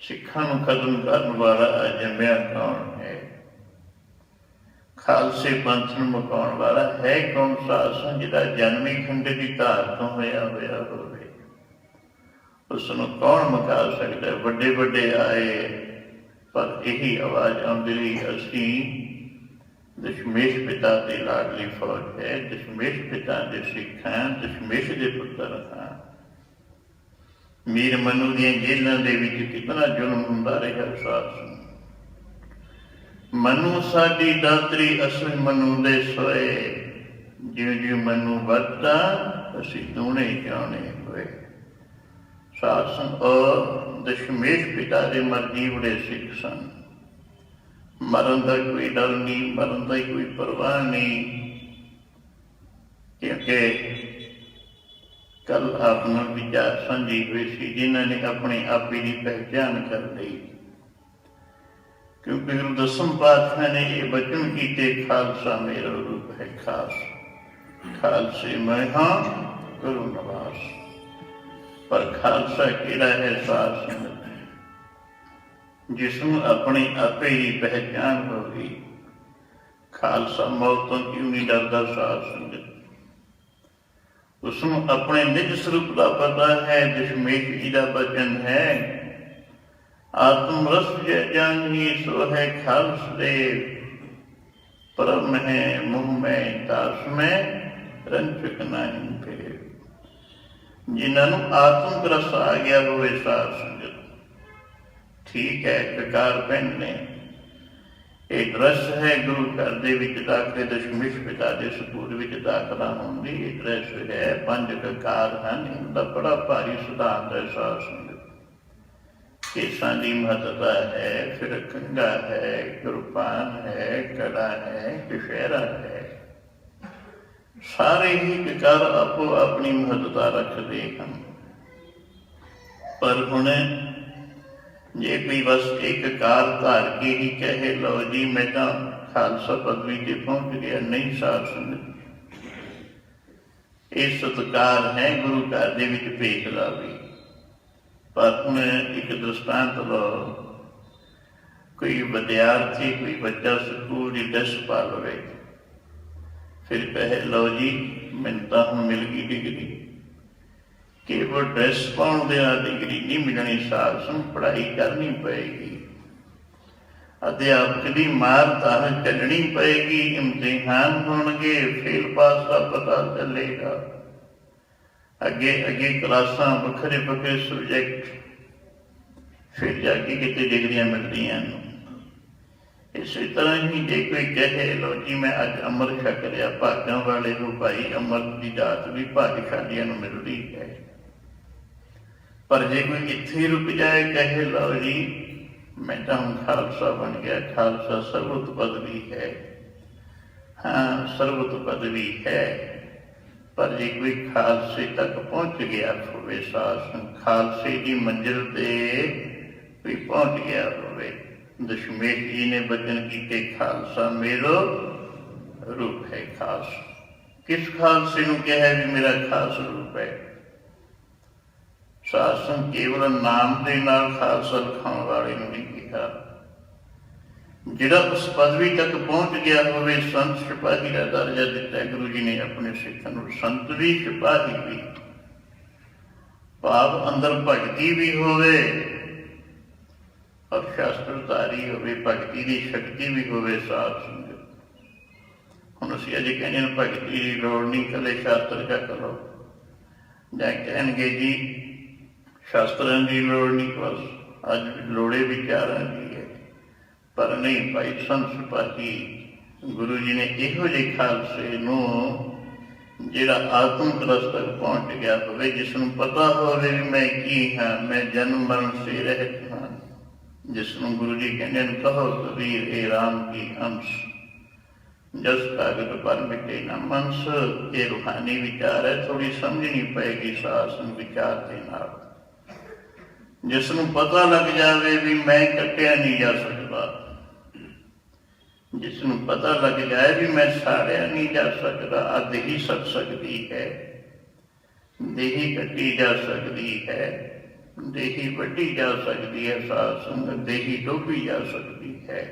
ਸਿੱਖਾਂ ਨੂੰ ਖਤਮ ਕਰਨ ਵਾਲਾ ਜੰਮਿਆ ਕੌਣ ਹੈ? ਖਾਲਸੇ ਪੰਥ ਨੂੰ ਮੁਕਾਉਣ ਵਾਲਾ ਹੈ ਕੌਣ? ਸਾਧ ਜਿਹਦਾ ਜਨਮ ਹੀ ਖੰਡੇ ਦੀ ਧਾਰ ਤੋਂ ਹੋਇਆ ਹੋਵੇ, ਉਸ ਨੂੰ ਕੌਣ ਮੁਕਾ ਸਕਦਾ? ਵੱਡੇ ਵੱਡੇ ਆਏ, ਪਰ ਇਹੀ ਆਵਾਜ਼ ਆਉਂਦੀ ਰਹੀ, ਅਸੀਂ ਦਸ਼ਮੇਸ਼ ਪਿਤਾ ਦੀ ਲਾਡਲੀ ਫੌਜ ਹੈ, ਦਸ਼ਮੇਸ਼ ਪਿਤਾ ਦੇ ਸਿੱਖ ਹਾਂ, ਦਸ਼ਮੇਸ਼ ਦੇ ਪੁੱਤਰ ਹਾਂ। ਮੀਰ ਮਨੂ ਦੀਆਂ ਜੇਲ੍ਹਾਂ ਦੇ ਵਿੱਚ ਕਿਤਨਾ ਜ਼ੁਲਮ ਹੁੰਦਾ ਰਿਹਾ ਸਾਧ। ਮਨੂ ਸਾਡੀ ਦਾਤਰੀ ਅਸਲ ਮਨੂ ਦੇ ਸੋਏ, ਜਿਉਂ ਜਿਉਂ ਮਨੂ ਵੱਧਦਾ ਅਸੀਂ ਦੂਣੇ ਜਾਣੇ ਹੋਏ। ਸਾਧ ਸੰਗਤ ਉਹ ਦਸ਼ਮੇਸ਼ ਪਿਤਾ ਦੇ ਮਰਜੀ ਬੜੇ ਸਿੱਖ ਸਨ। ਮਰਨ ਦਾ ਕੋਈ ਡਰ ਨਹੀਂ, ਮਰਨ ਦਾ ਕੋਈ ਪਰਵਾਹ ਨਹੀਂ, ਕਿਉਂਕਿ ਕੱਲ ਆਪ ਨਾਲ ਵਿਚਾਰ ਸਾਂਝੀ ਹੋਈ ਸੀ ਜਿਨ੍ਹਾਂ ਨੇ ਆਪਣੇ ਆਪੇ ਦੀ ਪਹਿਚਾਣ ਕਰ ਲਈ। ਕਿਉਂਕਿ ਗੁਰੂ ਦਸਮ ਪਾਤਸ਼ਾਹ ਨੇ ਇਹ ਬਚਨ ਕੀਤੇ, ਖਾਲਸਾ ਮੇਰਾ ਰੂਪ ਹੈ ਖਾਸ, ਖਾਲਸੇ ਮੈਂ ਹਾਂ ਗੁਰੂ ਨਿਵਾਸ। ਪਰ ਖਾਲਸਾ ਕਿਹੜਾ ਹੈ ਸਾਧ ਸੰਗਤ? ਜਿਸਨੂੰ ਆਪਣੀ ਆਪੇ ਦੀ ਪਹਿਚਾਣ ਹੋ ਗਈ। ਖਾਲਸਾ ਮੌਤ ਤੋਂ ਕਿਉਂ ਨਹੀਂ ਡਰਦਾ ਸਾਧ ਸੰਗਤ? ਉਸਨੂੰ ਆਪਣੇ ਨਿਜ ਸਰੂਪ ਦਾ ਪਤਾ ਹੈ। ਦਸ਼ਮੇਸ਼ ਜੀ ਦਾ ਬਚਨ ਹੈ, ਆਤਮ ਰਸ ਜੈ ਜਾਨੀ ਸੋ ਹੈ ਖਾਲਸ ਦੇਵ, ਪਰਮ ਹੈ ਮੁਹ ਮੈਂ ਦਾਸ ਮੈਂ ਰੰਚਕ ਨਹੀਂ ਫੇਰ। ਜਿਨ੍ਹਾਂ ਨੂੰ ਆਤਮਿਕ ਰਸ ਆ ਗਿਆ ਹੋਵੇ ਸਾਧ ਸੰਗਤ, ਠੀਕ ਹੈ, ਕਕਾਰ ਪਹਿਨਣੇ ਇਹ ਡਰੈਸ ਹੈ। ਗੁਰੂ ਘਰ ਦੇ ਵਿੱਚ ਦਾਖਲੇ ਦਸ਼ਮੇਸ਼ ਪਿਤਾ ਦੇ ਸਪੂਤ ਵਿੱਚ ਦਾਖਲਾ ਹੋਣ ਦੀ ਇਹ ਡਰੈਸ ਹੈ। 5 ਕਕਾਰ ਹਨ, ਇਹਦਾ ਬੜਾ ਭਾਰੀ ਸਿਧਾਂਤ ਹੈ ਸਾਧ ਸੰਗਤ। ਕੇਸਾਂ ਦੀ ਮਹੱਤਤਾ ਹੈ, ਫਿਰ ਕੰਘਾ ਹੈ, ਕਿਰਪਾਨ ਹੈ, ਕੜਾ ਹੈ, ਕਛਹਿਰਾ ਹੈ। ਸਾਰੇ ਹੀ ਕਕਾਰ ਆਪੋ ਆਪਣੀ ਮਹੱਤਤਾ ਰੱਖਦੇ ਹਨ। ਪਰ ਹੁਣ ਜੇ ਕੋਈ ਬਸ ਇੱਕ ਕਾਰ ਧਾਰ ਕੇ ਹੀ ਕਹੇ ਲਓ ਜੀ ਮੈਂ ਤਾਂ ਖਾਲਸਾ ਪਦਵੀ ਤੇ ਪਹੁੰਚ ਗਿਆ, ਨਹੀਂ ਸਾਧ ਸੰਗਤ। ਇਹ ਸਤਿਕਾਰ ਹੈ ਗੁਰੂ ਘਰ ਦੇ ਵਿੱਚ ਭੇਖ ਲਾਵੇ। ਪਰ ਹੁਣ ਇੱਕ ਦ੍ਰਿਸ਼ਟਾਂਤ ਲਓ, ਕੋਈ ਵਿਦਿਆਰਥੀ, ਕੋਈ ਬੱਚਾ ਸਕੂਲ ਦੀ ਡਰੈਸ ਪਾ ਲਵੇ, ਫਿਰ ਕਹੇ ਲਓ ਜੀ ਮੈਨੂੰ ਤਾਂ ਹੁਣ ਮਿਲ ਗਈ ਡਿਗਰੀ। ਕੇਵਲ ਡਰੈਸ ਪਾਉਣ ਦੇ ਨਾਲ ਡਿਗਰੀ ਨਹੀਂ ਮਿਲਣੀ ਸਾਧ ਸੰਗਤ, ਪੜ੍ਹਾਈ ਕਰਨੀ ਪਏਗੀ, ਅਧਿਆਪਕ ਦੀ ਮਾਰ ਤਾਂ ਚੱਲਣੀ ਪਏਗੀ, ਇਮਤਿਹਾਨ ਹੋਣਗੇ, ਫੇਲ ਪਾਸ ਦਾ ਪਤਾ ਚੱਲੇਗਾ। ਅੱਗੇ ਅੱਗੇ ਕਲਾਸਾਂ, ਵੱਖਰੇ ਵੱਖਰੇ ਸਬਜੈਕਟ, ਫਿਰ ਜਾ ਕੇ ਕਿਤੇ ਡਿਗਰੀਆਂ ਮਿਲਦੀਆਂ ਨੇ। ਇਸੇ ਤਰ੍ਹਾਂ ਹੀ ਜੇ ਕੋਈ ਕਹੇ ਲਓ ਜੀ ਮੈਂ ਅੱਜ ਅੰਮ੍ਰਿਤ ਛਕ ਲਿਆ, ਭਾਗਾਂ ਵਾਲੇ ਹੋ ਭਾਈ, ਅੰਮ੍ਰਿਤ ਦੀ ਦਾਤ ਵੀ ਭਾਗਸ਼ਾਲੀਆਂ ਨੂੰ ਮਿਲਦੀ ਹੈ। ਪਰ ਜੇ ਕੋਈ ਇੱਥੇ ਰੁਕ ਜਾਏ, ਕਹੇ ਲਓ ਜੀ ਮੈਂ ਤਾਂ ਹੁਣ ਖਾਲਸਾ ਬਣ ਗਿਆ, ਖਾਲਸਾ ਸਰਵਉੱਚ ਪਦਵੀ ਹੈ। ਹਾਂ, ਸਰਵਉੱਚ ਪਦਵੀ ਹੈ, ਪਰ ਜੇ ਕੋਈ ਖਾਲਸੇ ਤੱਕ ਪਹੁੰਚ ਗਿਆ ਹੋਵੇ ਸਾਧ ਸੰਗਤ, ਖਾਲਸੇ ਦੀ ਮੰਜ਼ਿਲ ਤੇ ਕੋਈ ਪਹੁੰਚ ਗਿਆ ਹੋਵੇ। ਦਸ਼ਮੇਸ਼ ਜੀ ਨੇ ਬਚਨ ਕੀਤੇ, ਖਾਲਸਾ ਮੇਰਾ ਰੂਪ ਹੈ ਖਾਸ। ਕਿਸ ਖਾਲਸੇ ਨੂੰ ਕਿਹਾ ਵੀ ਮੇਰਾ ਖਾਸ ਰੂਪ ਹੈ? ਸਾਧ ਸੰਗਤ ਕੇਵਲ ਨਾਮ ਦੇ ਨਾਲ ਖਾਲਸਾ ਲਿਖਾਉਣ ਵਾਲੇ ਨੂੰ ਨਹੀਂ ਕਿਹਾ। ਜਿਹੜਾ ਉਸ ਪਦਵੀ ਤੱਕ ਪਹੁੰਚ ਗਿਆ ਹੋਵੇ, ਸੰਤ ਸਿਪਾਹੀ ਦਾ ਦਰਜਾ ਦਿੱਤਾ ਗੁਰੂ ਜੀ ਨੇ ਆਪਣੇ ਸਿੱਖਾਂ ਨੂੰ। ਸੰਤ ਵੀ, ਸਿਪਾਹੀ ਵੀ, ਭਾਵ ਅੰਦਰ ਭਗਤੀ ਵੀ ਹੋਵੇ ਔਰ ਸ਼ਾਸਤਰਧਾਰੀ ਹੋਵੇ, ਭਗਤੀ ਦੀ ਸ਼ਕਤੀ ਵੀ ਹੋਵੇ ਸਾਧ ਸੰਗਤ। ਹੁਣ ਅਸੀਂ ਅਜੇ ਕਹਿੰਦੇ ਹਾਂ ਭਗਤੀ ਦੀ ਲੋੜ ਨਹੀਂ, ਇਕੱਲੇ ਸ਼ਾਸਤਰ ਕਾ ਕਰੋ, ਜਾਂ ਕਹਿਣਗੇ ਜੀ ਸ਼ਾਸਤਰਾਂ ਦੀ ਲੋੜ ਨਹੀਂ, ਬਸ ਅੱਜ ਲੋੜੇ ਵਿਚਾਰਾਂ ਦੀ ਹੈ। ਪਰ ਨਹੀਂ ਭਾਈ, ਸੰਤ ਸਿਪਾਹੀ ਗੁਰੂ ਜੀ ਨੇ ਇਹੋ ਜਿਹੇ ਖਾਲਸੇ ਨੂੰ ਜਿਹੜਾ ਆਤਮਿਕ ਰਸ ਤੱਕ ਪਹੁੰਚ ਗਿਆ ਹੋਵੇ, ਜਿਸ ਨੂੰ ਪਤਾ ਹੋਵੇ ਵੀ ਮੈਂ ਕੀ ਹਾਂ, ਮੈਂ ਜਨਮ ਮਰਨ ਸੇ ਰਹਿਤ ਹਾਂ, ਜਿਸ ਨੂੰ ਗੁਰੂ ਜੀ ਕਹਿੰਦੇ ਨੇ ਕਹੋ ਕਬੀਰ ਇਹ ਰਾਮ ਕੀ ਅੰਸ਼, ਜਸ ਕਾਗਤ ਪਰ ਮਿਟੇ ਨਾ ਮਨਸ। ਇਹ ਰੂਹਾਨੀ ਵਿਚਾਰ ਹੈ, ਥੋੜੀ ਸਮਝਣੀ ਪਏਗੀ ਸਾਧ ਸੰਗਤ ਵਿਚਾਰ ਦੇ ਨਾਲ। ਜਿਸ ਨੂੰ ਪਤਾ ਲੱਗ ਜਾਵੇ ਵੀ ਮੈਂ ਕੱਟਿਆ ਨਹੀਂ ਜਾ ਸਕਦਾ, ਜਿਸ ਨੂੰ ਪਤਾ ਲੱਗ ਜਾਏ ਵੀ ਮੈਂ ਸਾੜਿਆ ਨਹੀਂ ਜਾ ਸਕਦਾ, ਆ ਦੇਹੀ ਸੱਟ ਸਕਦੀ ਹੈ, ਦੇਹੀ ਕੱਟੀ ਜਾ ਸਕਦੀ ਹੈ, ਦੇਹੀ ਵੱਢੀ ਜਾ ਸਕਦੀ ਹੈ ਸਾਧ ਸੰਗਤ, ਦੇਹੀ ਡੋਬੀ ਜਾ ਸਕਦੀ ਹੈ,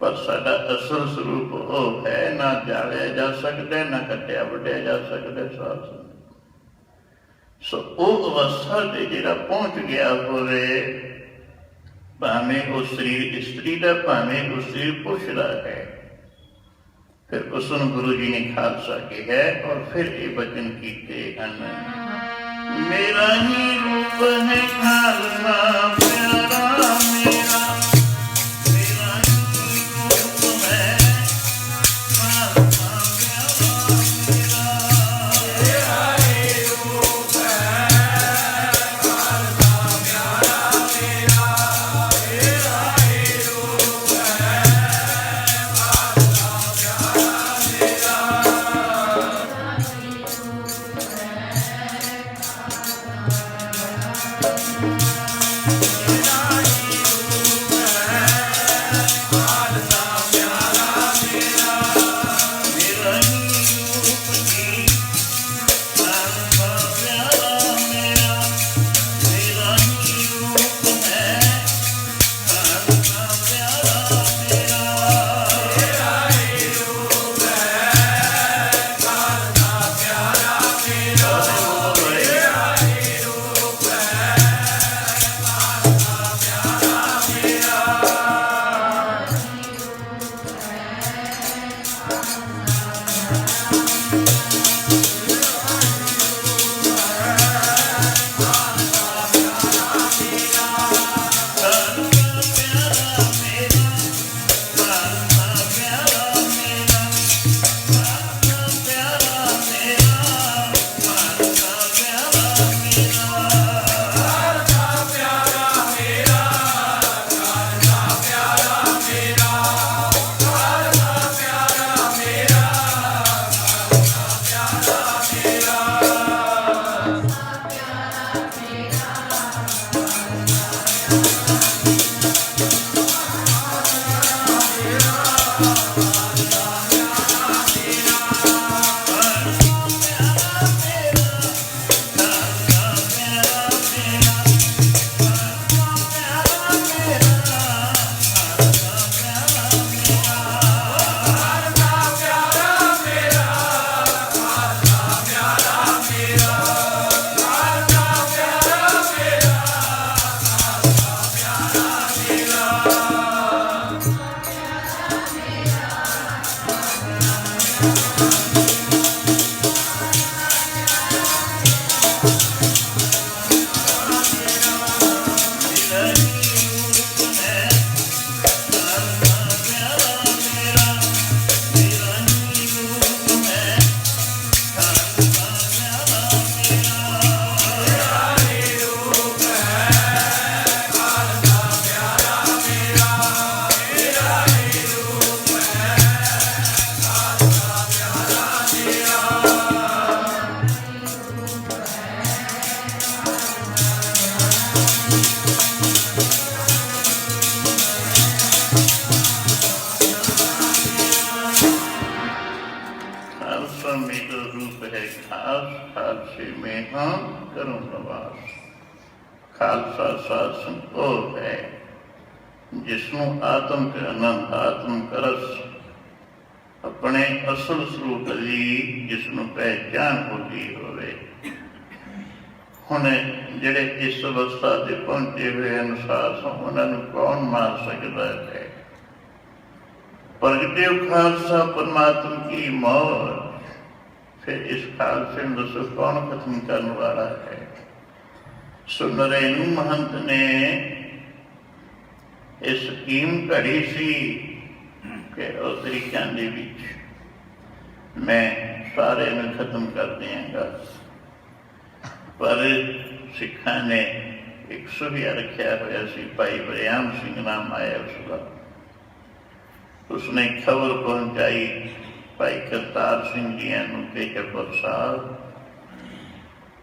ਪਰ ਸਾਡਾ ਅਸਲ ਸਰੂਪ ਉਹ ਹੈ, ਨਾ ਜਾਲਿਆ ਜਾ ਸਕਦਾ, ਨਾ ਕੱਟਿਆ ਵੱਢਿਆ ਜਾ ਸਕਦਾ ਸਾਧ ਸੰਗਤ। ਸੋ ਉਹ ਅਵਸਥਾ ਤੇ ਜਿਹੜਾ ਪਹੁੰਚ ਗਿਆ ਹੋਵੇ, ਭਾਵੇਂ ਉਹ ਸਰੀਰ ਇਸਤਰੀ ਦਾ, ਭਾਵੇਂ ਉਹ ਸਰੀਰ ਪੁਰਸ਼ ਦਾ ਹੈ, ਫਿਰ ਉਸ ਨੂੰ ਗੁਰੂ ਜੀ ਨੇ ਖਾਲਸਾ ਕਿਹਾ ਔਰ ਫਿਰ ਇਹ ਬਚਨ ਕੀਤੇ ਹਨ। ਮੇਰਾ ਹੀ ਰੂਪ ਹੈ ਖਾਲਸਾ ਪਿਆਰਾ ਮੇਰਾ, ਮੇਰਾ ਹੀ ਰੂਪ ਹੈ ਖਾਲਸਾ ਪਿਆਰਾ ਮੇਰਾ, ਮੇਰਾ ਹੀ ਰੂਪ ਹੈ ਖਾਲਸਾ ਪਿਆਰਾ ਮੇਰਾ, ਮੇਰਾ ਹੀ ਰੂਪ ਹੈ ਖਾਲਸਾ ਪਿਆਰਾ ਖਾਲਸਾ ਸਾਧ ਸੰਗਤ ਉਹ ਹੈ ਜਿਸਨੂੰ ਆਤਮ ਤੇ ਆਨੰਦ ਆਤਮ ਕਰਸ ਆਪਣੇ ਅਸਲ ਸਰੂਪ ਦੀ ਜਿਸਨੂੰ ਪਹਿਚਾਨ ਹੁੰਦੀ ਹੋਵੇ। ਹੁਣ ਜਿਹੜੇ ਇਸ ਅਵਸਥਾ ਤੇ ਪਹੁੰਚੇ ਹੋਏ ਅਨੁਸਾਰ ਸੋ ਉਹਨਾਂ ਨੂੰ ਕੌਣ ਮਾਰ ਸਕਦਾ ਹੈ। ਪ੍ਰਗਟਿਓ ਖਾਲਸਾ ਪਰਮਾਤਮ ਕੀ ਮੌਤ। ਫਿਰ ਇਸ ਖਾਲਸੇ ਨੂੰ ਦੱਸੋ ਕੌਣ ਖਤਮ ਕਰਨ ਵਾਲਾ ਹੈ। ਸੋ ਨਰੈਣੂ ਮਹੰਤ ਨੇ ਇਹ ਸਕੀਮ ਘੜੀ ਸੀ ਕਿ ਉਹ ਤਰੀਕਿਆਂ ਦੇ ਵਿੱਚ ਮੈਂ ਸਾਰੇ ਨੂੰ ਖਤਮ ਕਰ ਦਿਆਂਗਾ, ਪਰ ਸਿੱਖਾਂ ਨੇ ਇੱਕ ਸੂਹੀਆ ਰੱਖਿਆ ਹੋਇਆ ਸੀ, ਭਾਈ ਵਰਿਆਮ ਸਿੰਘ ਨਾਮ ਆਇਆ ਉਸਦਾ। ਉਸਨੇ ਖਬਰ ਪਹੁੰਚਾਈ ਭਾਈ ਕਰਤਾਰ ਸਿੰਘ ਜੀਆਂ ਨੂੰ ਕਿ ਜਪੁਰ ਸਾਹਿਬ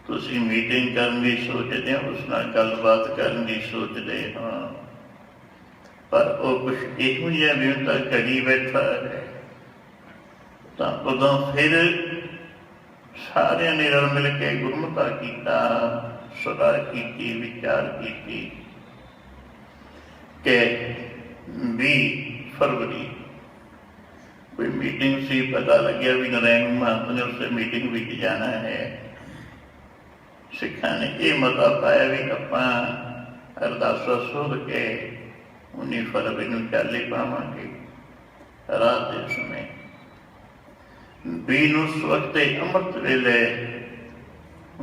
ਤੁਸੀਂ ਮੀਟਿੰਗ ਕਰਨ ਦੀ ਸੋਚਦੇ ਹੋ, ਉਸ ਨਾਲ ਗੱਲਬਾਤ ਕਰਨ ਦੀ ਸੋਚਦੇ ਹਾਂ, ਪਰ ਉਹ ਕੁਛ ਇਹੋ ਜਿਹਾ ਵੀ ਤਾਂ ਘੜੀ ਬੈਠਾ ਹੈ। ਤਾਂ ਉਦੋਂ ਫਿਰ ਸਾਰਿਆਂ ਨੇ ਰਲ ਮਿਲ ਕੇ ਗੁਰਮਤਾ ਕੀਤਾ, ਸਲਾਹ ਕੀਤੀ, ਵਿਚਾਰ ਕੀਤੀ ਕਿ 20 ਫਰਵਰੀ ਕੋਈ ਮੀਟਿੰਗ ਸੀ। ਪਤਾ ਲੱਗਿਆ ਵੀ ਨਰੈਣ ਮਹੰਤ ਨੇ ਉਸੇ ਮੀਟਿੰਗ ਵਿੱਚ ਜਾਣਾ ਹੈ। ਸਿੱਖਾਂ ਨੇ ਇਹ ਮਤਾ ਪਾਇਆ ਵੀ ਆਪਾਂ ਅਰਦਾਸਾ ਸੋਧ ਕੇ 19 ਫਰਵਰੀ ਨੂੰ ਚਾਲੀ ਪਾਵਾਂਗੇ ਰਾਤ ਦੇ ਸਮੇਂ। ਵੀ ਨੂੰ ਸਵਖਤੇ ਅੰਮ੍ਰਿਤ ਵੇਲੇ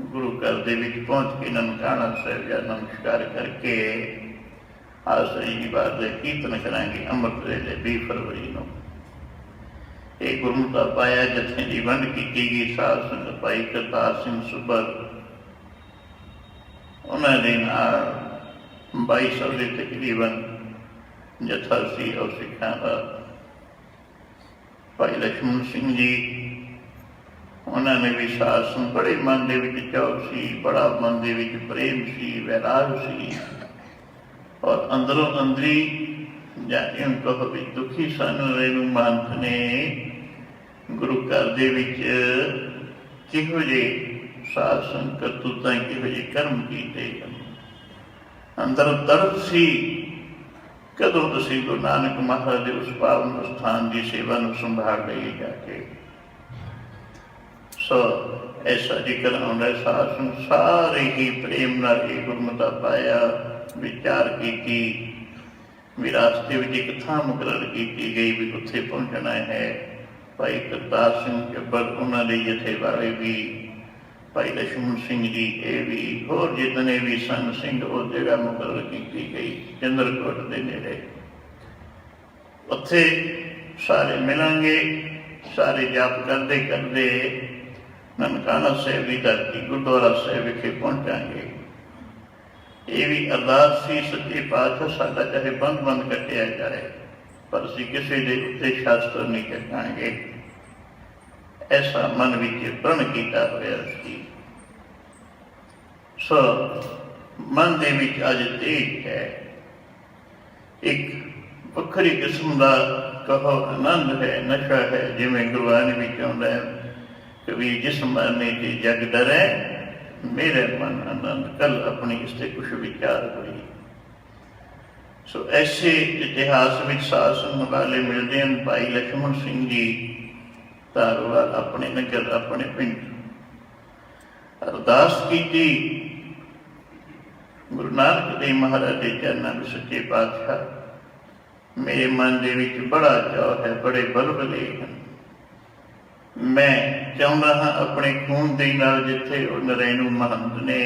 ਗੁਰੂ ਘਰ ਦੇ ਵਿੱਚ ਪਹੁੰਚ ਕੇ ਨਨਕਾਣਾ ਸਾਹਿਬ ਦਾ ਨਮਸਕਾਰ ਕਰਕੇ ਆਸਰੀ ਦੀ ਬਾਤ ਦੇ ਕੀਰਤਨ ਕਰਾਂਗੇ। ਅੰਮ੍ਰਿਤ ਵੇਲੇ 20 ਫਰਵਰੀ ਨੂੰ ਇਹ ਗੁਰਮੁਖਤਾ ਪਾਇਆ ਜਥੇ ਦੀ ਵੰਡ ਕੀਤੀ ਗਈ। ਸਾਧ ਸੰਗਤ ਭਾਈ ਕਰਤਾਰ ਸਿੰਘ ਸੁਬਰ ਉਹਨਾਂ ਦੇ ਨਾਲ 2200 ਦੇ ਤਕਰੀਬਨ ਜਥਾ ਸੀ ਔਰ ਸਿੱਖਾਂ ਦਾ। ਭਾਈ ਲక్ష్మణ ਸਿੰਘ ਜੀ ਉਹਨਾਂ ਨੇ ਵੀ ਸਾਧ ਸੰਗਤ ਬੜੇ ਮਨ ਦੇ ਵਿੱਚ ਚਾਅ ਸੀ, ਬੜਾ ਮਨ ਦੇ ਵਿੱਚ ਪ੍ਰੇਮ ਸੀ, ਵੈਰਾਗ ਸੀ ਔਰ ਅੰਦਰੋਂ ਅੰਦਰੀ ਜਾਂ ਇਉਂ ਕਹੋ ਵੀ ਦੁਖੀ ਸਨ। ਰੇਣੂ ਮਹੰਤ ਨੇ ਗੁਰੂ ਘਰ ਦੇ ਵਿੱਚ ਕਿਹੋ ਜਿਹੇ ਸਾਧ ਸੰਗਤ ਕਰਤੂਤਾਂ, ਕਿਹੋ ਜਿਹੇ ਕਰਮ ਕੀਤੇ, ਅੰਦਰ ਦਰਦ ਸੀ ਕਦੋਂ ਅਸੀਂ ਗੁਰੂ ਨਾਨਕ ਮਹਾਰਾਜ ਦੇ ਉਸ ਪਾਵਨ ਸਥਾਨ ਦੀ ਸੇਵਾ ਨੂੰ ਸੰਭਾਲ ਲਈਏ ਜਾ ਕੇ। ਸੋ ਐਸਾ ਜ਼ਿਕਰ ਆਉਂਦਾ। ਸਾਧ ਸੰਗਤ ਸਾਰੇ ਹੀ ਪ੍ਰੇਮ ਨਾਲ ਇਹ ਗੁਰਮਤਿ ਪਾਇਆ, ਵਿਚਾਰ ਕੀਤੀ ਵੀ ਰਾਸਤੇ ਵਿੱਚ ਇੱਕ ਥਾਂ ਮੁਕਰਰ ਕੀਤੀ ਗਈ ਵੀ ਉੱਥੇ ਪਹੁੰਚਣਾ ਹੈ। ਭਾਈ ਕਰਤਾਰ ਸਿੰਘ ਜੱਬਰ ਉਹਨਾਂ ਦੇ ਜਥੇ ਵਾਲੇ ਵੀ, ਭਾਈ ਲక్ష్మణ ਸਿੰਘ ਜੀ, ਇਹ ਵੀ ਹੋਰ ਜਿਤਨੇ ਵੀ ਸਨ ਸਿੰਘ ਉਹ ਜਗ੍ਹਾ ਮੁਕਰਰ ਕੀਤੀ ਗਈ ਚੰਦਰਕੋਟ ਦੇ ਨੇੜੇ। ਉੱਥੇ ਸਾਰੇ ਮਿਲਾਂਗੇ, ਸਾਰੇ ਜਾਪ ਕਰਦੇ ਕਰਦੇ ਨਨਕਾਣਾ ਸਾਹਿਬ ਦੀ ਧਰਤੀ ਗੁਰਦੁਆਰਾ ਸਾਹਿਬ ਵਿਖੇ ਪਹੁੰਚਾਂਗੇ। ਇਹ ਵੀ ਅਰਦਾਸ ਸੀ ਸੱਚੇ ਪਾਤਸ਼ਾਹ ਸਾਡਾ ਚਾਹੇ ਬੰਦ ਕੱਟਿਆ ਜਾਏ ਪਰ ਅਸੀਂ ਕਿਸੇ ਦੇ ਉੱਤੇ ਸ਼ਾਸਤਰ ਨਹੀਂ ਕੱਟਾਂਗੇ। ਐਸਾ ਮਨ ਵਿੱਚ ਪ੍ਰਣ ਕੀਤਾ ਹੋਇਆ ਸੀ। ਸੋ ਮਨ ਦੇ ਵਿੱਚ ਅੱਜ ਤੇਜ ਹੈ, ਇੱਕ ਵੱਖਰੀ ਕਿਸਮ ਦਾ ਕਹੋ ਆਨੰਦ ਹੈ, ਨਸ਼ਾ ਹੈ। ਜਿਵੇਂ ਗੁਰਬਾਣੀ ਵਿੱਚ ਆਉਂਦਾ ਹੈ ਕਵੀ ਜਿਸ ਮਰਨੇ ਤੇ ਜਗ ਡਰੇ ਮੇਰੇ ਮਨ ਆਨੰਦ। ਕੱਲ ਆਪਣੀ ਇਸ ਤੇ ਕੁਛ ਵਿਚਾਰ ਹੋਈ। ਸੋ ਐਸੇ ਇਤਿਹਾਸ ਵਿੱਚ ਸਾਧ ਸੰਗਤ ਵਾਲੇ ਮਿਲਦੇ ਹਨ। ਭਾਈ ਲక్ష్మణ ਸਿੰਘ ਜੀ ਧਾਰਵਾਲ ਆਪਣੇ ਨਗਰ ਆਪਣੇ ਪਿੰਡ ਅਰਦਾਸ ਕੀਤੀ ਗੁਰੂ ਨਾਨਕ ਦੇਵ ਮਹਾਰਾਜ ਦੇ ਚਰਨਾਂ ਵਿੱਚ। ਸੱਚੇ ਪਾਤਸ਼ਾਹ ਮੇਰੇ ਮਨ ਦੇ ਵਿੱਚ ਬੜਾ ਚਾਅ ਹੈ, ਬੜੇ ਬਲਬਲੇ ਹਨ। ਮੈਂ ਚਾਹੁੰਦਾ ਹਾਂ ਆਪਣੇ ਖੂਨ ਦੇ ਨਾਲ ਜਿੱਥੇ ਉਹ ਨਰੈਣੂ ਮਹੰਤ ਨੇ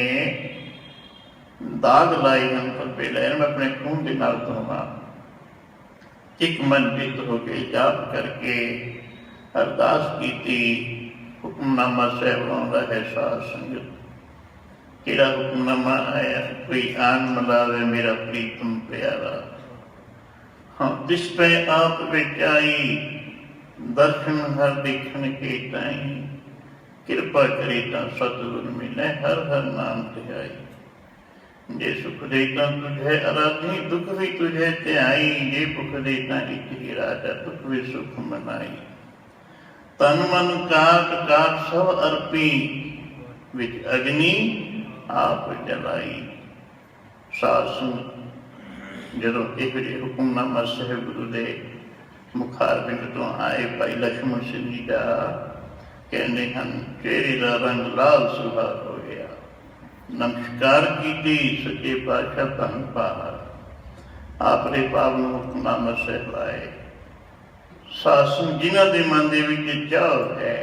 ਦਾਗ ਲਾਏ ਹਨ ਫੱਬੇ ਲਾਏ, ਮੈਂ ਆਪਣੇ ਖੂਨ ਦੇ ਨਾਲ ਧੋਵਾਂ। ਇੱਕ ਮਨ ਵਿੱਚ ਹੋ ਕੇ ਜਾਪ ਕਰਕੇ ਅਰਦਾਸ ਕੀਤੀ। ਹੁਕਮਨਾਮਾ ਸਾਹਿਬ ਆਉਂਦਾ ਹੈ। ਸਾਧ ਸੰਗਤ ਕਿਹੜਾ ਹੁਕਮਨਾਮਾ ਆਇਆ? ਕੋਈ ਆਨ ਮਲਾਵੇ ਮੇਰਾ ਪ੍ਰੀਤਮ ਪਿਆਰਾ, ਹਾਂ ਜਿਸ ਪੈ ਆਪ ਵਿੱਚ ਆਈ ਦਰਸ਼ਨ ਹਰ ਦੇਖਣ ਕੇ ਤਾਈ, ਕਿਰਪਾ ਕਰੇ ਤਾਂ ਸਤਿਗੁਰ ਮਿਲੇ ਹਰ ਹਰ ਨਾਮ ਧਿਆਈ। ਜੇ ਸੁਖ ਦੇ ਤਾਂ ਤੁਝੇ ਅਰਾਧੀ, ਦੁੱਖ ਵੀ ਤੁਝੇ ਧਿਆਈ। ਜੇ ਭੁਖ ਦੇ ਤਾਂ ਇੱਕ ਹੀ ਰਾਜਾ, ਦੁੱਖ ਵੀ ਸੁਖ ਮਨਾਈ। ਤਨ ਮਨ ਕਾਟ ਕਾਟ ਸਭ ਅਰਪੀ, ਵਿੱਚ ਅਗਨੀ ਆਪ ਜਲਾਈ। ਸਾਧ ਸੰਗਤ ਜਦੋਂ ਇਹੋ ਜਿਹੇ ਹੁਕਮਨਾਮਾ ਸਾਹਿਬ ਗੁਰੂ ਦੇ ਮੁਖਾਰ ਪਿੰਡ ਤੋਂ ਆਏ ਭਾਈ ਲక్ష్మణ ਸਿੰਘ ਜੀ ਦਾ ਕਹਿੰਦੇ ਹਨ ਚਿਹਰੇ ਦਾ ਰੰਗ ਲਾਲ ਸੁਹਾ ਹੋ ਗਿਆ। ਨਮਸਕਾਰ ਕੀਤੀ। ਸੱਚੇ ਪਾਤਸ਼ਾਹ ਧੰਨ ਪਾਰ ਆਪਣੇ ਪਾਵਨ ਹੁਕਮਨਾਮਾ ਸਾਹਿਬ ਆਏ। ਸਾਧ ਸੰਗਤ ਜਿਨ੍ਹਾਂ ਦੇ ਮਨ ਦੇ ਵਿੱਚ ਚਾਅ ਹੈ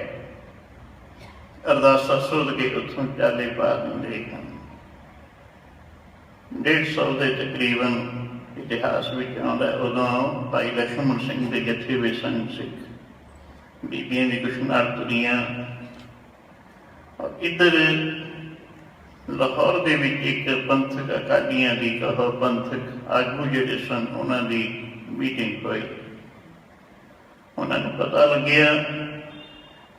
ਅਰਦਾਸਾਂ ਸੁਣ ਕੇ ਉੱਥੋਂ ਚਾਲੇ ਪਾ ਦਿੰਦੇ ਹਨ। 150 ਦੇ ਤਕਰੀਬਨ ਇਤਿਹਾਸ ਵਿੱਚ ਆਉਂਦਾ। ਉਦੋਂ ਭਾਈ ਲక్ష్మణ ਸਿੰਘ ਦੇ ਜਥੇ ਵਿੱਚ ਸਨ ਸਿੱਖ ਬੀਬੀਆਂ ਵੀ ਕੁਛ ਨਾਲ ਤੁਰੀਆਂ। ਇੱਧਰ ਲਾਹੌਰ ਦੇ ਵਿੱਚ ਇੱਕ ਪੰਥਕ ਅਕਾਲੀਆਂ ਦੀ ਕਹੋ ਪੰਥਕ ਆਗੂ ਜਿਹੜੇ ਸਨ ਉਹਨਾਂ ਦੀ ਮੀਟਿੰਗ ਹੋਈ। ਉਹਨਾਂ ਨੂੰ ਪਤਾ ਲੱਗਿਆ,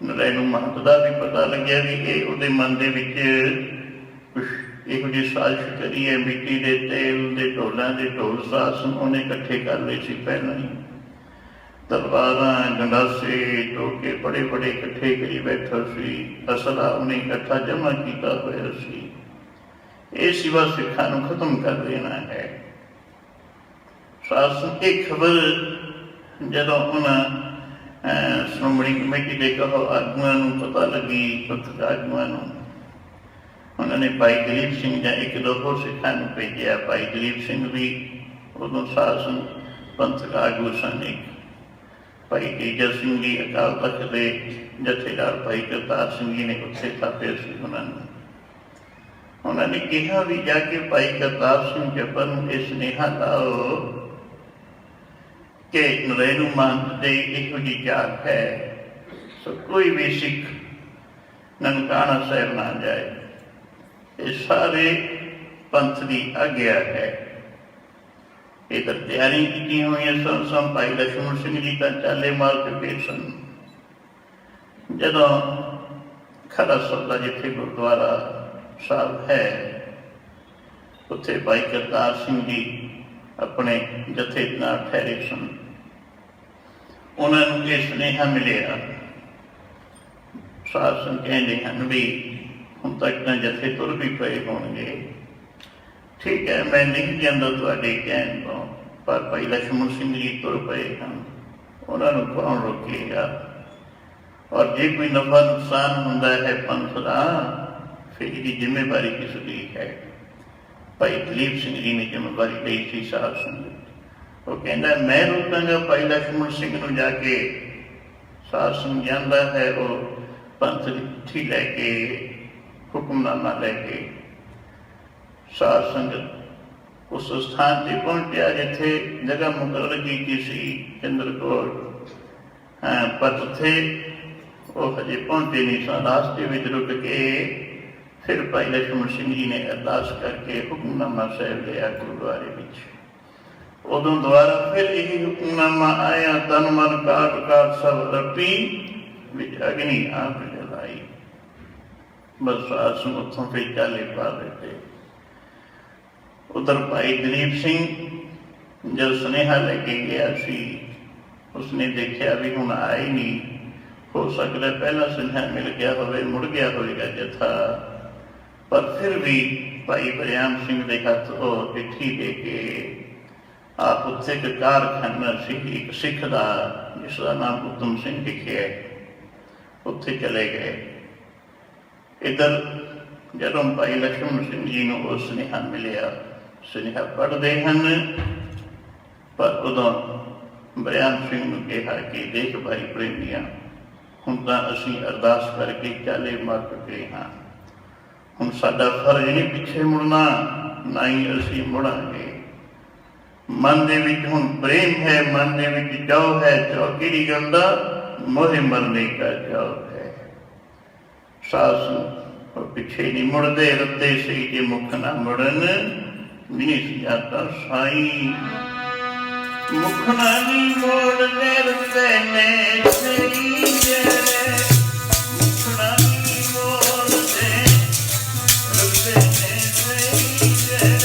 ਨਰੈਣੂ ਮਹੰਤ ਦਾ ਵੀ ਪਤਾ ਲੱਗਿਆ ਵੀ ਇਹ ਉਹਦੇ ਮਨ ਦੇ ਵਿੱਚ ਕੁਛ ਇਹੋ ਜਿਹੀ ਸਾਜ਼ਿਸ਼ ਕਰੀ ਹੈ। ਮਿੱਟੀ ਦੇ ਤੇਲ ਦੇ ਢੋਲਾਂ ਦੇ ਢੋਲ ਸਾਸਨ ਉਹਨੇ ਇਕੱਠੇ ਕਰ ਲਏ ਸੀ ਪਹਿਲਾਂ ਹੀ। ਤਲਵਾਰਾਂ ਗੰਡਾਸੇ ਟੋਕੇ ਬੜੇ ਬੜੇ ਇਕੱਠੇ ਕਰੀ ਬੈਠਾ ਸੀ। ਅਸਲਾ ਉਹਨੇ ਇਕੱਠਾ ਜਮ੍ਹਾਂ ਕੀਤਾ ਹੋਇਆ ਸੀ। ਇਹ ਸਿਵਾ ਸਿੱਖਾਂ ਨੂੰ ਖਤਮ ਕਰ ਦੇਣਾ ਹੈ। ਸਾਸਨ ਇਹ ਖਬਰ ਜਦੋਂ ਉਹਨਾਂ ਸ਼੍ਰੋਮਣੀ ਕਮੇਟੀ ਦੇ ਕਹੋ ਆਗੂਆਂ ਨੂੰ ਪਤਾ ਲੱਗੀ, ਪੰਥਕ ਆਗੂਆਂ ਨੂੰ, ਉਹਨਾਂ ਨੇ ਭਾਈ ਦਲੀਪ ਸਿੰਘ ਜਾਂ ਇੱਕ ਦੋ ਹੋਰ ਸਿੱਖਾਂ ਨੂੰ ਭੇਜਿਆ। ਭਾਈ ਦਲੀਪ ਸਿੰਘ ਵੀ ਉਦੋਂ ਸਾਧ ਸੰਗਤ ਪੰਥਕ ਆਗੂ ਸਨ। ਇੱਕ ਭਾਈ ਤੇਜਾ ਸਿੰਘ ਜੀ ਅਕਾਲ ਤਖਤ ਦੇ ਜਥੇਦਾਰ ਭਾਈ ਕਰਤਾਰ ਸਿੰਘ ਜੀ ਨੇ ਉੱਥੇ ਥਾਪਿਆ ਸੀ ਉਹਨਾਂ ਨੇ ਕਿਹਾ ਵੀ ਜਾ ਕੇ ਭਾਈ ਕਰਤਾਰ ਸਿੰਘ ਜੱਬਰ ਨੂੰ ਇਹ ਸੁਨੇਹਾ ਲਾਓ ਕਿ ਨਰੈਣੂ ਮਹੰਤ ਦੇ ਇਹੋ ਜਿਹੀ ਜਾਤ ਹੈ, ਸੋ ਕੋਈ ਵੀ ਸਿੱਖ ਨਨਕਾਣਾ ਸਾਹਿਬ ਨਾ ਜਾਏ। ਇਹ ਸਾਰੇ ਪੰਥ ਦੀ ਆਗਿਆ ਹੈ। ਇਹ ਤਾਂ ਤਿਆਰੀ ਕੀਤੀਆਂ ਹੋਈਆਂ ਸਨ। ਭਾਈ ਲਛਮਣ ਸਿੰਘ ਜੀ ਤਾਂ ਚਾਲੇ ਮਾਰ ਕੇ ਪਏ ਸਨ। ਜਦੋਂ ਖੜਾ ਸੌਦਾ ਜਿੱਥੇ ਗੁਰਦੁਆਰਾ ਸਾਹਿਬ ਹੈ, ਉੱਥੇ ਭਾਈ ਕਰਤਾਰ ਸਿੰਘ ਜੀ ਆਪਣੇ ਜਥੇ ਨਾਲ ਠਹਿਰੇ ਸਨ। ਉਹਨਾਂ ਨੂੰ ਇਹ ਸੁਨੇਹਾ ਮਿਲਿਆ। ਸਾਧ ਸੰਗਤ ਕਹਿੰਦੇ ਹਨ ਵੀ ਹੁਣ ਤੱਕ ਤਾਂ ਜਥੇ ਤੁਰ ਵੀ ਪਏ ਹੋਣਗੇ, ਠੀਕ ਹੈ, ਮੈਂ ਨਹੀਂ ਜਾਂਦਾ ਤੁਹਾਡੇ ਕਹਿਣ ਤੋਂ, ਪਰ ਭਾਈ ਲਛਮਣ ਸਿੰਘ ਜੀ ਤੁਰ ਪਏ ਹਨ, ਉਹਨਾਂ ਨੂੰ ਕੌਣ ਰੋਕੇਗਾ? ਔਰ ਜੇ ਕੋਈ ਨਫਾ ਨੁਕਸਾਨ ਹੁੰਦਾ ਹੈ ਪੰਥ ਦਾ, ਫਿਰ ਇਹਦੀ ਜ਼ਿੰਮੇਵਾਰੀ ਕਿਸ ਦੀ ਹੈ? ਭਾਈ ਦਲੀਪ ਸਿੰਘ ਜੀ ਨੇ ਜ਼ਿੰਮੇਵਾਰੀ ਲਈ ਸੀ ਸਾਧ ਸੰਗਤ। ਉਹ ਕਹਿੰਦਾ ਮੈਂ ਰੋਕਾਂਗਾ ਭਾਈ ਲਛਮਣ ਸਿੰਘ ਨੂੰ ਜਾ ਕੇ। ਸਾਧ ਸੰਗਤ ਜਾਂਦਾ ਹੈ, ਉਹ ਪੰਥ ਦੀ ਚਿੱਠੀ ਲੈ ਕੇ, ਹੁਕਮਨਾਮਾ ਲੈ ਕੇ ਸਾਧ ਸੰਗਤ ਉਸ ਸਥਾਨ ਤੇ ਪਹੁੰਚਿਆ ਜਿੱਥੇ ਜਗ੍ਹਾ ਮੁਕਰਰ ਕੀਤੀ ਸੀ ਚੰਦਰਕੌਰ, ਪਰ ਉੱਥੇ ਉਹ ਹਜੇ ਪਹੁੰਚੇ ਨਹੀਂ ਸਨ। ਰਾਸਤੇ ਵਿੱਚ ਰੁਕ ਕੇ ਫਿਰ ਭਾਈ ਲਛਮਣ ਸਿੰਘ ਜੀ ਨੇ ਅਰਦਾਸ ਕਰਕੇ ਹੁਕਮਨਾਮਾ ਸਾਹਿਬ ਲਿਆ ਗੁਰਦੁਆਰੇ ਵਿੱਚ। ਉਦੋਂ ਦੁਬਾਰਾ ਫਿਰ ਇਹ ਹੁਕਮਨਾਮਾ ਆਇਆ, ਤਨ ਮਨ ਕਾਟ ਕਾਟ ਸਭ ਰੱਬੀ ਵਿੱਚ ਅਗਨੀ ਆਪ ਜਲਾਈ। ਬਸ ਆਸ ਨੂੰ ਉੱਥੋਂ ਫਿਰ ਚਾਲੇ ਪਾ ਦਿੱਤੇ। ਉਧਰ ਭਾਈ ਦਲੀਪ ਸਿੰਘ ਜਦ ਸੁਨੇਹਾ ਲੈ ਕੇ ਗਿਆ ਸੀ, ਉਸਨੇ ਦੇਖਿਆ ਵੀ ਹੁਣ ਆਏ ਨਹੀਂ, ਹੋ ਸਕਦਾ ਪਹਿਲਾ ਸੁਨੇਹਾ ਮਿਲ ਗਿਆ ਹੋਵੇ, ਮੁੜ ਗਿਆ ਹੋਵੇਗਾ ਜਥਾ, ਪਰ ਫਿਰ ਵੀ ਭਾਈ ਬਰਿਆਮ ਸਿੰਘ ਦੇ ਹੱਥ ਉਹ ਚਿੱਠੀ ਦੇ ਕੇ ਆਪ ਉੱਥੇ ਇੱਕ ਕਾਰਖਾਨਾ ਸੀ ਇੱਕ ਸਿੱਖ ਦਾ, ਜਿਸ ਦਾ ਨਾਮ ਉਤਮ ਸਿੰਘ ਲਿਖਿਆ, ਉੱਥੇ ਚਲੇ ਗਏ। ਇੱਧਰ ਜਦੋਂ ਭਾਈ ਲਛਮਣ ਸਿੰਘ ਜੀ ਨੂੰ ਉਹ ਸੁਨੇਹਾ ਮਿਲਿਆ, ਸੁਨੇਹਾ ਪੜ੍ਹਦੇ ਹਨ, ਪਰ ਉਦੋਂ ਬਰਿਆਮ ਸਿੰਘ ਨੂੰ ਕਿਹਾ ਕਿ ਦੇਖ ਭਾਈ ਪ੍ਰੇਮੀਆਂ, ਹੁਣ ਤਾਂ ਅਸੀਂ ਅਰਦਾਸ ਕਰਕੇ ਚਾਲੇ ਮਾਰ ਚੁੱਕੇ ਹਾਂ, ਹੁਣ ਸਾਡਾ ਫਰਜ਼ ਨਹੀਂ ਪਿੱਛੇ ਮੁੜਨਾ, ਨਾ ਹੀ ਅਸੀਂ ਮੁੜਾਂਗੇ। ਮਨ ਦੇ ਵਿੱਚ ਹੁਣ ਪ੍ਰੇਮ ਹੈ, ਮਨ ਦੇ ਵਿੱਚ ਚਾਅ ਹੈ, ਚਾਅ ਕਿਹੜੀ ਗੱਲ ਦਾ? ਮੋਹੇ ਮਰਨੇ ਦਾ ਚਾਅ ਹੈ। ਸਾਸ ਪਿੱਛੇ ਨਹੀਂ ਮੁੜਦੇ, ਰੱਤੇ ਸੀ ਜੇ ਮੁਖ ਨਾ ਮੁੜਨ, ਨਹੀਂ ਸੀ ਜਾਤਾ ਸਾਈਂ ਮੁਖ ਨਾ ਨਹੀਂ ਮੋੜਦੇ, ਰੱਤੇ ਨੇ ਸਹੀ ਜਿਹੜੇ ਮੁਖ ਨਾ ਨਹੀਂ ਮੋੜਦੇ, ਰੱਤੇ ਨੇ ਸਹੀ ਜਿਹੜੇ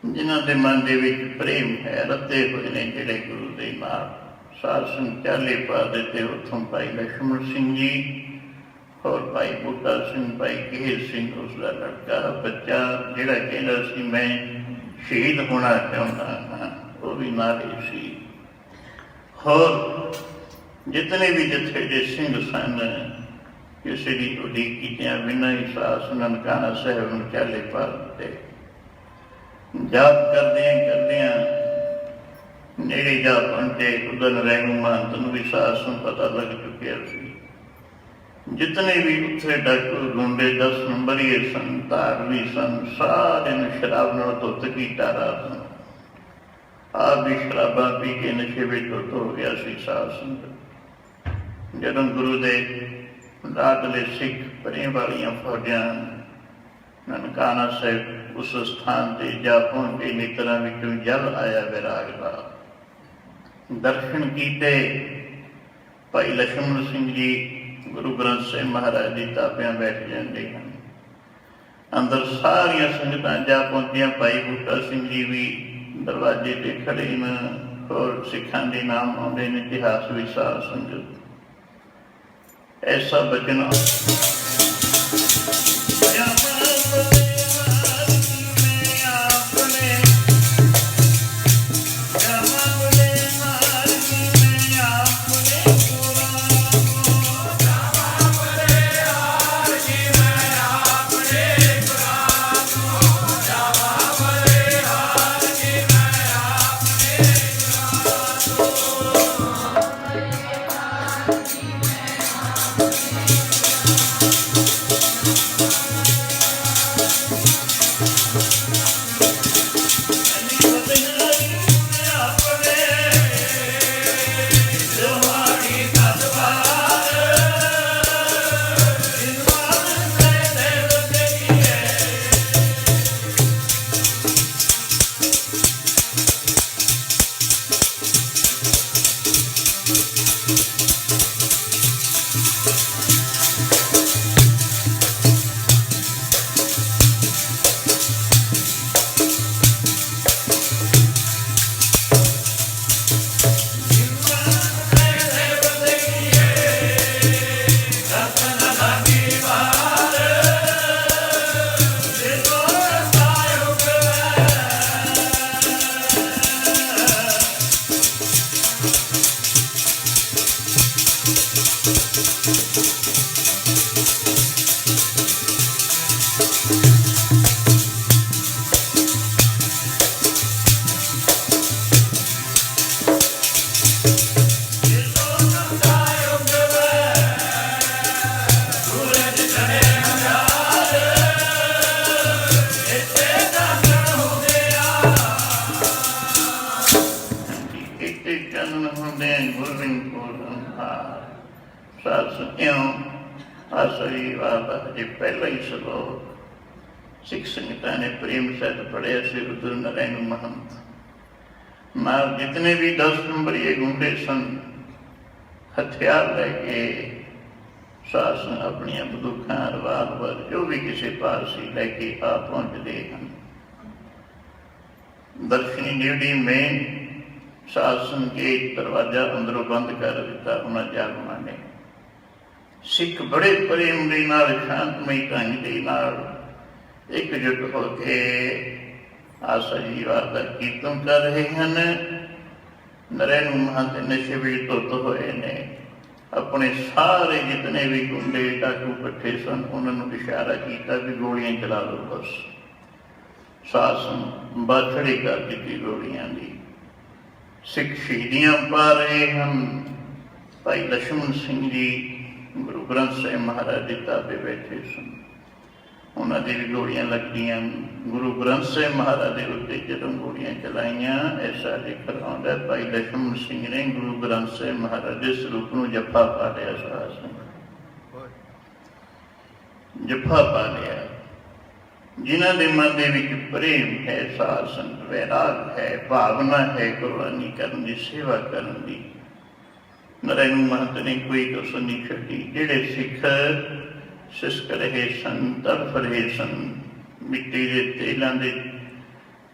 ਜਿਨ੍ਹਾਂ ਦੇ ਮਨ ਦੇ ਵਿੱਚ ਪ੍ਰੇਮ ਹੈ, ਰੱਤੇ ਹੋਏ ਨੇ ਜਿਹੜੇ ਗੁਰੂ ਦੇ ਨਾਲ, ਸਾਧ ਸੰਗਤ ਚਾਲੇ ਪਾ ਦਿੱਤੇ। ਉੱਥੋਂ ਭਾਈ ਲਛਮਣ ਸਿੰਘ ਜੀ ਔਰ ਭਾਈ ਬੂਟਾ ਸਿੰਘ, ਭਾਈ ਕੇਹਰ ਸਿੰਘ ਉਸਦਾ ਲੜਕਾ ਬੱਚਾ, ਜਿਹੜਾ ਕਹਿੰਦਾ ਸੀ ਮੈਂ ਸ਼ਹੀਦ ਹੋਣਾ ਚਾਹੁੰਦਾ ਹਾਂ, ਉਹ ਵੀ ਨਾਲ ਹੀ ਸੀ। ਹੋਰ ਜਿਤਨੇ ਵੀ ਜਥੇ ਦੇ ਸਿੰਘ ਸਨ, ਕਿਸੇ ਦੀ ਉਡੀਕ ਕੀਤਿਆਂ ਬਿਨਾਂ ਹੀ ਸਾਧ ਨਨਕਾਣਾ ਸਾਹਿਬ ਨੂੰ ਚਾਲੇ ਪਾ ਦਿੱਤੇ। ਜਾਪ ਕਰਦਿਆਂ ਨੇੜੇ ਜਾ ਪਹੁੰਚੇ। ਉਦੋਂ ਨਰੈਣ ਮਹੰਤ ਨੂੰ ਵੀ ਸਾਧ ਨੂੰ ਪਤਾ ਲੱਗ ਚੁੱਕਿਆ ਸੀ। ਜਿਤਨੇ ਵੀ ਉੱਥੇ ਡਾਕੂ ਗੁੰਡੇ 10 ਨੰਬਰੀਏ ਸਨ, ਧਾਰਮੀ ਸਨ, ਸਾਰਿਆਂ ਨੂੰ ਸ਼ਰਾਬ ਨਾਲ ਧੁੱਤ ਕੀਤਾ ਰਾਤ ਨੂੰ। ਆਪ ਵੀ ਸ਼ਰਾਬਾਂ ਪੀ ਕੇ ਨਸ਼ੇ ਵਿੱਚ ਧੁੱਤ ਹੋ ਗਿਆ ਸੀ ਸਾਧ ਸੰਗਤ। ਜਦੋਂ ਗੁਰੂ ਦੇ ਲਾਡਲੇ ਸਿੱਖ ਪਰੇ ਵਾਲੀਆਂ ਫੌਜਾਂ ਨਨਕਾਣਾ ਸਾਹਿਬ ਉਸ ਸਥਾਨ ਤੇ ਜਾ ਪਹੁੰਚੇ, ਨੇਤਰਾਂ ਵਿੱਚੋਂ ਜਲ ਆਇਆ ਵਿਰਾਗ ਦਾ। ਦਰਸ਼ਨ ਕੀਤੇ। ਭਾਈ ਲਛਮਣ ਸਿੰਘ ਜੀ ਗੁਰੂ ਗ੍ਰੰਥ ਸਾਹਿਬ ਮਹਾਰਾਜ ਦੀ ਤਾਬਿਆਂ ਬੈਠ ਜਾਂਦੇ ਹਨ। ਅੰਦਰ ਸਾਰੀਆਂ ਸੰਗਤਾਂ ਜਾ ਪਹੁੰਚੀਆਂ। ਭਾਈ ਬੂਟਾ ਸਿੰਘ ਜੀ ਵੀ ਦਰਵਾਜ਼ੇ ਤੇ ਖੜੇ ਨੇ। ਹੋਰ ਸਿੱਖਾਂ ਦੇ ਨਾਮ ਆਉਂਦੇ ਨੇ ਇਤਿਹਾਸ ਵਿੱਚ। ਸਾਧ ਸੰਗਤ ਐਸਾ ਬਚਨ ਪਹਿਲਾ ਹੀ ਸਲੋਕ ਸਿੱਖ ਸੰਗਤਾਂ ਨੇ ਪ੍ਰੇਮ ਸਹਿਤ ਪੜ੍ਹਿਆ ਸੀ। ਉਧਰ ਨਰੈਣ ਮਹੰਤ ਨਾਲ ਜਿਤਨੇ ਵੀ 10 ਨੰਬਰੀਏ ਗੁੰਡੇ ਸਨ, ਹਥਿਆਰ ਲੈ ਕੇ ਸਾਸ ਆਪਣੀਆਂ ਬੰਦੂਕਾਂ, ਰਿਵਾਲਵਰ, ਜੋ ਵੀ ਕਿਸੇ ਪਾਸ ਸੀ ਲੈ ਕੇ ਆ ਪਹੁੰਚਦੇ ਹਨ। ਦਰਸ਼ਨੀ ਡਿਊਟੀ ਮੇਨ ਸ਼ਾਸਨ ਗੇਟ ਦਰਵਾਜ਼ਾ ਅੰਦਰੋਂ ਬੰਦ ਕਰ ਦਿੱਤਾ ਉਹਨਾਂ ਜ਼ਾਲਮਾਂ ਨੇ। ਸਿੱਖ ਬੜੇ ਪ੍ਰੇਮ ਦੇ ਨਾਲ, ਸ਼ਾਂਤਮਈ ਢੰਗ ਦੇ ਨਾਲ ਇਕਜੁੱਟ ਹੋ ਕੇ ਆਸਾ ਜੀ ਵਾਰ ਦਾ ਕੀਰਤਨ ਕਰ ਰਹੇ ਹਨ। ਨਰੈਣ ਮਹੰਤ ਨਸ਼ੇ ਵਿੱਚ ਧੁੱਤ ਹੋਏ ਨੇ। ਆਪਣੇ ਸਾਰੇ ਜਿਤਨੇ ਵੀ ਗੁੰਡੇ ਡਾਕੂ ਇਕੱਠੇ ਸਨ, ਉਹਨਾਂ ਨੂੰ ਇਸ਼ਾਰਾ ਕੀਤਾ ਵੀ ਗੋਲੀਆਂ ਚਲਾ ਲਓ ਬਸ। ਸ਼ਾਸਨ ਬਾਛੜੀ ਕਰ ਦਿੱਤੀ ਗੋਲੀਆਂ ਦੀ। ਸਿੱਖ ਸ਼ਹੀਦੀਆਂ ਪਾ ਰਹੇ ਹਨ। ਭਾਈ ਲਛਮਣ ਸਿੰਘ ਜੀ ਗੁਰੂ ਗ੍ਰੰਥ ਸਾਹਿਬ ਮਹਾਰਾਜ ਦੀ ਤਾਬੇ ਬੈਠੇ ਸਨ। ਉਹਨਾਂ ਦੀ ਵੀ ਗੋਲੀਆਂ ਲੱਗਦੀਆਂ। ਗੁਰੂ ਗ੍ਰੰਥ ਸਾਹਿਬ ਮਹਾਰਾਜ ਦੇ ਉੱਤੇ ਜਦੋਂ ਗੋਲੀਆਂ ਚਲਾਈਆਂ, ਐਸਾ ਜ਼ਿਕਰ ਆਉਂਦਾ ਭਾਈ ਲਛਮਣ ਸਿੰਘ ਨੇ ਗੁਰੂ ਗ੍ਰੰਥ ਸਾਹਿਬ ਮਹਾਰਾਜ ਦੇ ਸਰੂਪ ਨੂੰ ਜੱਫਾ ਪਾ ਲਿਆ। ਜੱਫਾ ਪਾ ਲਿਆ। ਜਿਨ੍ਹਾਂ ਦੇ ਮਨ ਦੇ ਵਿੱਚ ਪ੍ਰੇਮ ਹੈ, ਸਾਧ ਸੰਗਤ, ਵੈਰਾਗ ਹੈ, ਭਾਵਨਾ ਹੈ ਕੁਰਬਾਨੀ ਕਰਨ ਦੀ, ਸੇਵਾ ਕਰਨ ਦੀ, ਨਰੈਣ ਮਹੰਤ ਨੇ ਕੋਈ ਕਸਰ ਨਹੀਂ ਛੱਡੀ। ਜਿਹੜੇ ਸਿੱਖ ਸਿਸਕ ਰਹੇ ਸਨ, ਤੜਫ ਰਹੇ ਸਨ, ਮਿੱਟੀ ਦੇ ਤੇਲਾਂ ਦੇ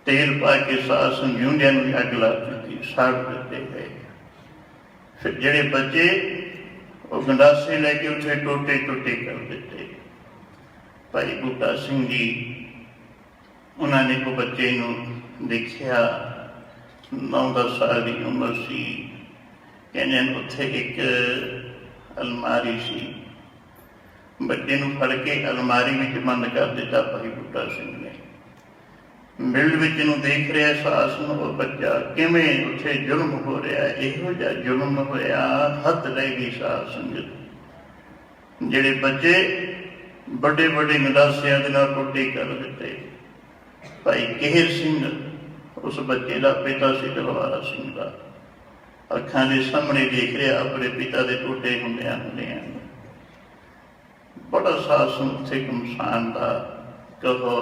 ਤੇਲ ਪਾ ਕੇ ਸਾਧ ਸੰਗਤ ਜਿਉਂਦਿਆਂ ਨੂੰ ਅੱਗ ਲਾ ਦਿੱਤੀ, ਸਾੜ ਦਿੱਤੇ ਗਏ। ਫਿਰ ਜਿਹੜੇ ਬੱਚੇ ਉਹ ਗੰਡਾਸੇ ਲੈ ਕੇ ਉੱਥੇ ਟੋਟੇ ਟੋਟੇ ਕਰ ਦਿੱਤੇ। ਭਾਈ ਬੂਟਾ ਸਿੰਘ ਜੀ ਉਹਨਾਂ ਨੇ ਉਹ ਬੱਚੇ ਨੂੰ ਦੇਖਿਆ, 9-10 ਸਾਲ ਦੀ ਉਮਰ ਸੀ। ਕਹਿੰਦੇ ਉੱਥੇ ਇੱਕ ਅਲਮਾਰੀ ਸੀ, ਬੱਚੇ ਨੂੰ ਫੜ ਕੇ ਅਲਮਾਰੀ ਵਿੱਚ ਬੰਦ ਕਰ ਦਿੱਤਾ ਭਾਈ ਬੂਟਾ ਸਿੰਘ ਨੇ। ਬਿਲਡ ਵਿੱਚ ਨੂੰ ਦੇਖ ਰਿਹਾ ਸਾਸ ਨੂੰ, ਉਹ ਬੱਚਾ ਕਿਵੇਂ ਉੱਥੇ ਜ਼ੁਲਮ ਹੋ ਰਿਹਾ, ਇਹੋ ਜਿਹਾ ਜ਼ੁਲਮ ਹੋਇਆ, ਹੱਦ ਰਹਿ ਗਈ ਸਾਧ ਸੰਗਤ। ਜਿਹੜੇ ਬੱਚੇ ਵੱਡੇ ਵੱਡੇ ਗੰਡਾਸਿਆਂ ਦੇ ਨਾਲ ਟੋਟੇ ਕਰ ਦਿੱਤੇ। ਭਾਈ ਕੇਹਰ ਸਿੰਘ ਉਸ ਬੱਚੇ ਦਾ ਪਿਤਾ ਸੀ, ਤਲਵਾਰਾ ਸਿੰਘ ਦਾ, ਅੱਖਾਂ ਦੇ ਸਾਹਮਣੇ ਦੇਖ ਰਿਹਾ ਆਪਣੇ ਪਿਤਾ ਦੇ ਟੋਟੇ ਹੁੰਦਿਆਂ ਬੜਾ ਸਾਸ ਉੱਥੇ ਕਮਸਾਨ ਦਾ ਕਹੋ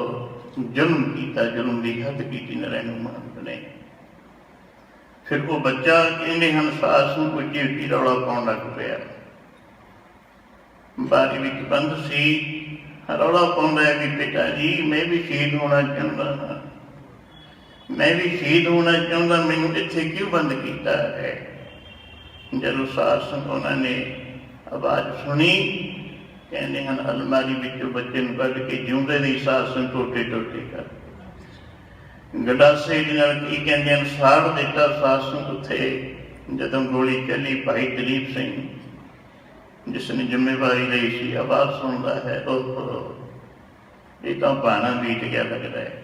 ਜ਼ੁਲਮ ਕੀਤਾ, ਜ਼ੁਲਮ ਦੀ ਹੱਦ ਕੀਤੀ ਨਰੈਣ ਮਹੰਤ ਨੇ। ਫਿਰ ਉਹ ਬੱਚਾ ਕਹਿੰਦੇ ਹਨ ਸਾਸ ਨੂੰ ਉੱਚੀ ਉੱਚੀ ਰੌਲਾ ਪਾਉਣ ਲੱਗ ਪਿਆ। ਬਾਰੀ ਵਿੱਚ ਬੰਦ ਸੀ, ਰੌਲਾ ਪਾਉਂਦਾ ਹੈ ਕਿ ਪਿਤਾ ਜੀ ਮੈਂ ਵੀ ਸ਼ਹੀਦ ਹੋਣਾ ਚਾਹੁੰਦਾ ਹਾਂ, ਮੈਂ ਵੀ ਸ਼ਹੀਦ ਹੋਣਾ ਚਾਹੁੰਦਾ, ਮੈਨੂੰ ਇੱਥੇ ਕਿਉਂ ਬੰਦ ਕੀਤਾ ਹੈ। ਜਦੋਂ ਸਾਸ ਉਹਨਾਂ ਨੇ ਆਵਾਜ਼ ਸੁਣੀ, ਕਹਿੰਦੇ ਹਨ ਅਲਮਾਰੀ ਵਿੱਚੋਂ ਬੱਚੇ ਨੂੰ ਕੱਢ ਕੇ ਜਿਉਂਦੇ ਦੀ ਸਾਸ ਨੂੰ ਟੋਟੇ ਟੋਟੇ ਕਰ ਗੰਡਾਸੇ ਦੇ ਨਾਲ ਕੀ ਕਹਿੰਦੇ ਹਨ ਸਾੜ ਦਿੱਤਾ ਸਾਸ ਨੂੰ ਉੱਥੇ। ਜਦੋਂ ਗੋਲੀ ਚੱਲੀ, ਭਾਈ ਦਲੀਪ ਸਿੰਘ ਜਿਸ ਨੇ ਜ਼ਿੰਮੇਵਾਰੀ ਲਈ ਸੀ ਆਵਾਜ਼ ਸੁਣਦਾ ਹੈ, ਉਹ ਇਹ ਤਾਂ ਭਾਣਾ ਬੀਤ ਗਿਆ ਲੱਗਦਾ ਹੈ।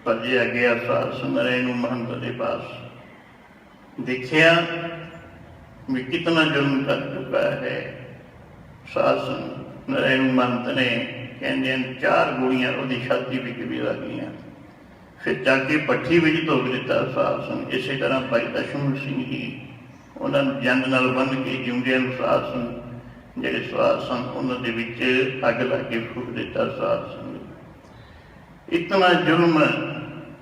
ਭੱਜਿਆ ਗਿਆ ਸਾਸ ਨਰੈਣ ਮਹੰਤ ਦੇ ਪਾਸ, ਦੇਖਿਆ ਵੀ ਕਿਤਨਾ ਜ਼ੁਲਮ ਕਰ ਚੁੱਕਾ ਹੈ। ਸਾਸ ਨਰੈਣ ਮਹੰਤ ਨੇ ਕਹਿੰਦੇ ਹਨ 4 ਗੋਲੀਆਂ ਉਹਦੀ ਛਾਤੀ ਵਿੱਚ ਵੀ ਲੱਗੀਆਂ। ਫਿਰ ਜਾ ਕੇ ਭੱਠੀ ਵਿੱਚ ਧੋਕ ਦਿੱਤਾ ਸਾਸ ਨੂੰ। ਇਸੇ ਤਰ੍ਹਾਂ ਭਾਈ ਦਸ਼ਮਨ ਸਿੰਘ ਜੀ ਉਹਨਾਂ ਨੂੰ ਜੰਗ ਨਾਲ ਬੰਨ੍ਹ ਕੇ ਜਿਉਂਦਿਆਂ ਨੂੰ ਸਾਸ ਜਿਹੜੇ ਸਵਾਸ ਸਨ ਉਹਨਾਂ ਦੇ ਵਿੱਚ ਅੱਗ ਲਾ ਕੇ ਫੂਕ ਦਿੱਤਾ ਸਾਸ ਨੂੰ। ਇਤਨਾ ਜ਼ੁਲਮ,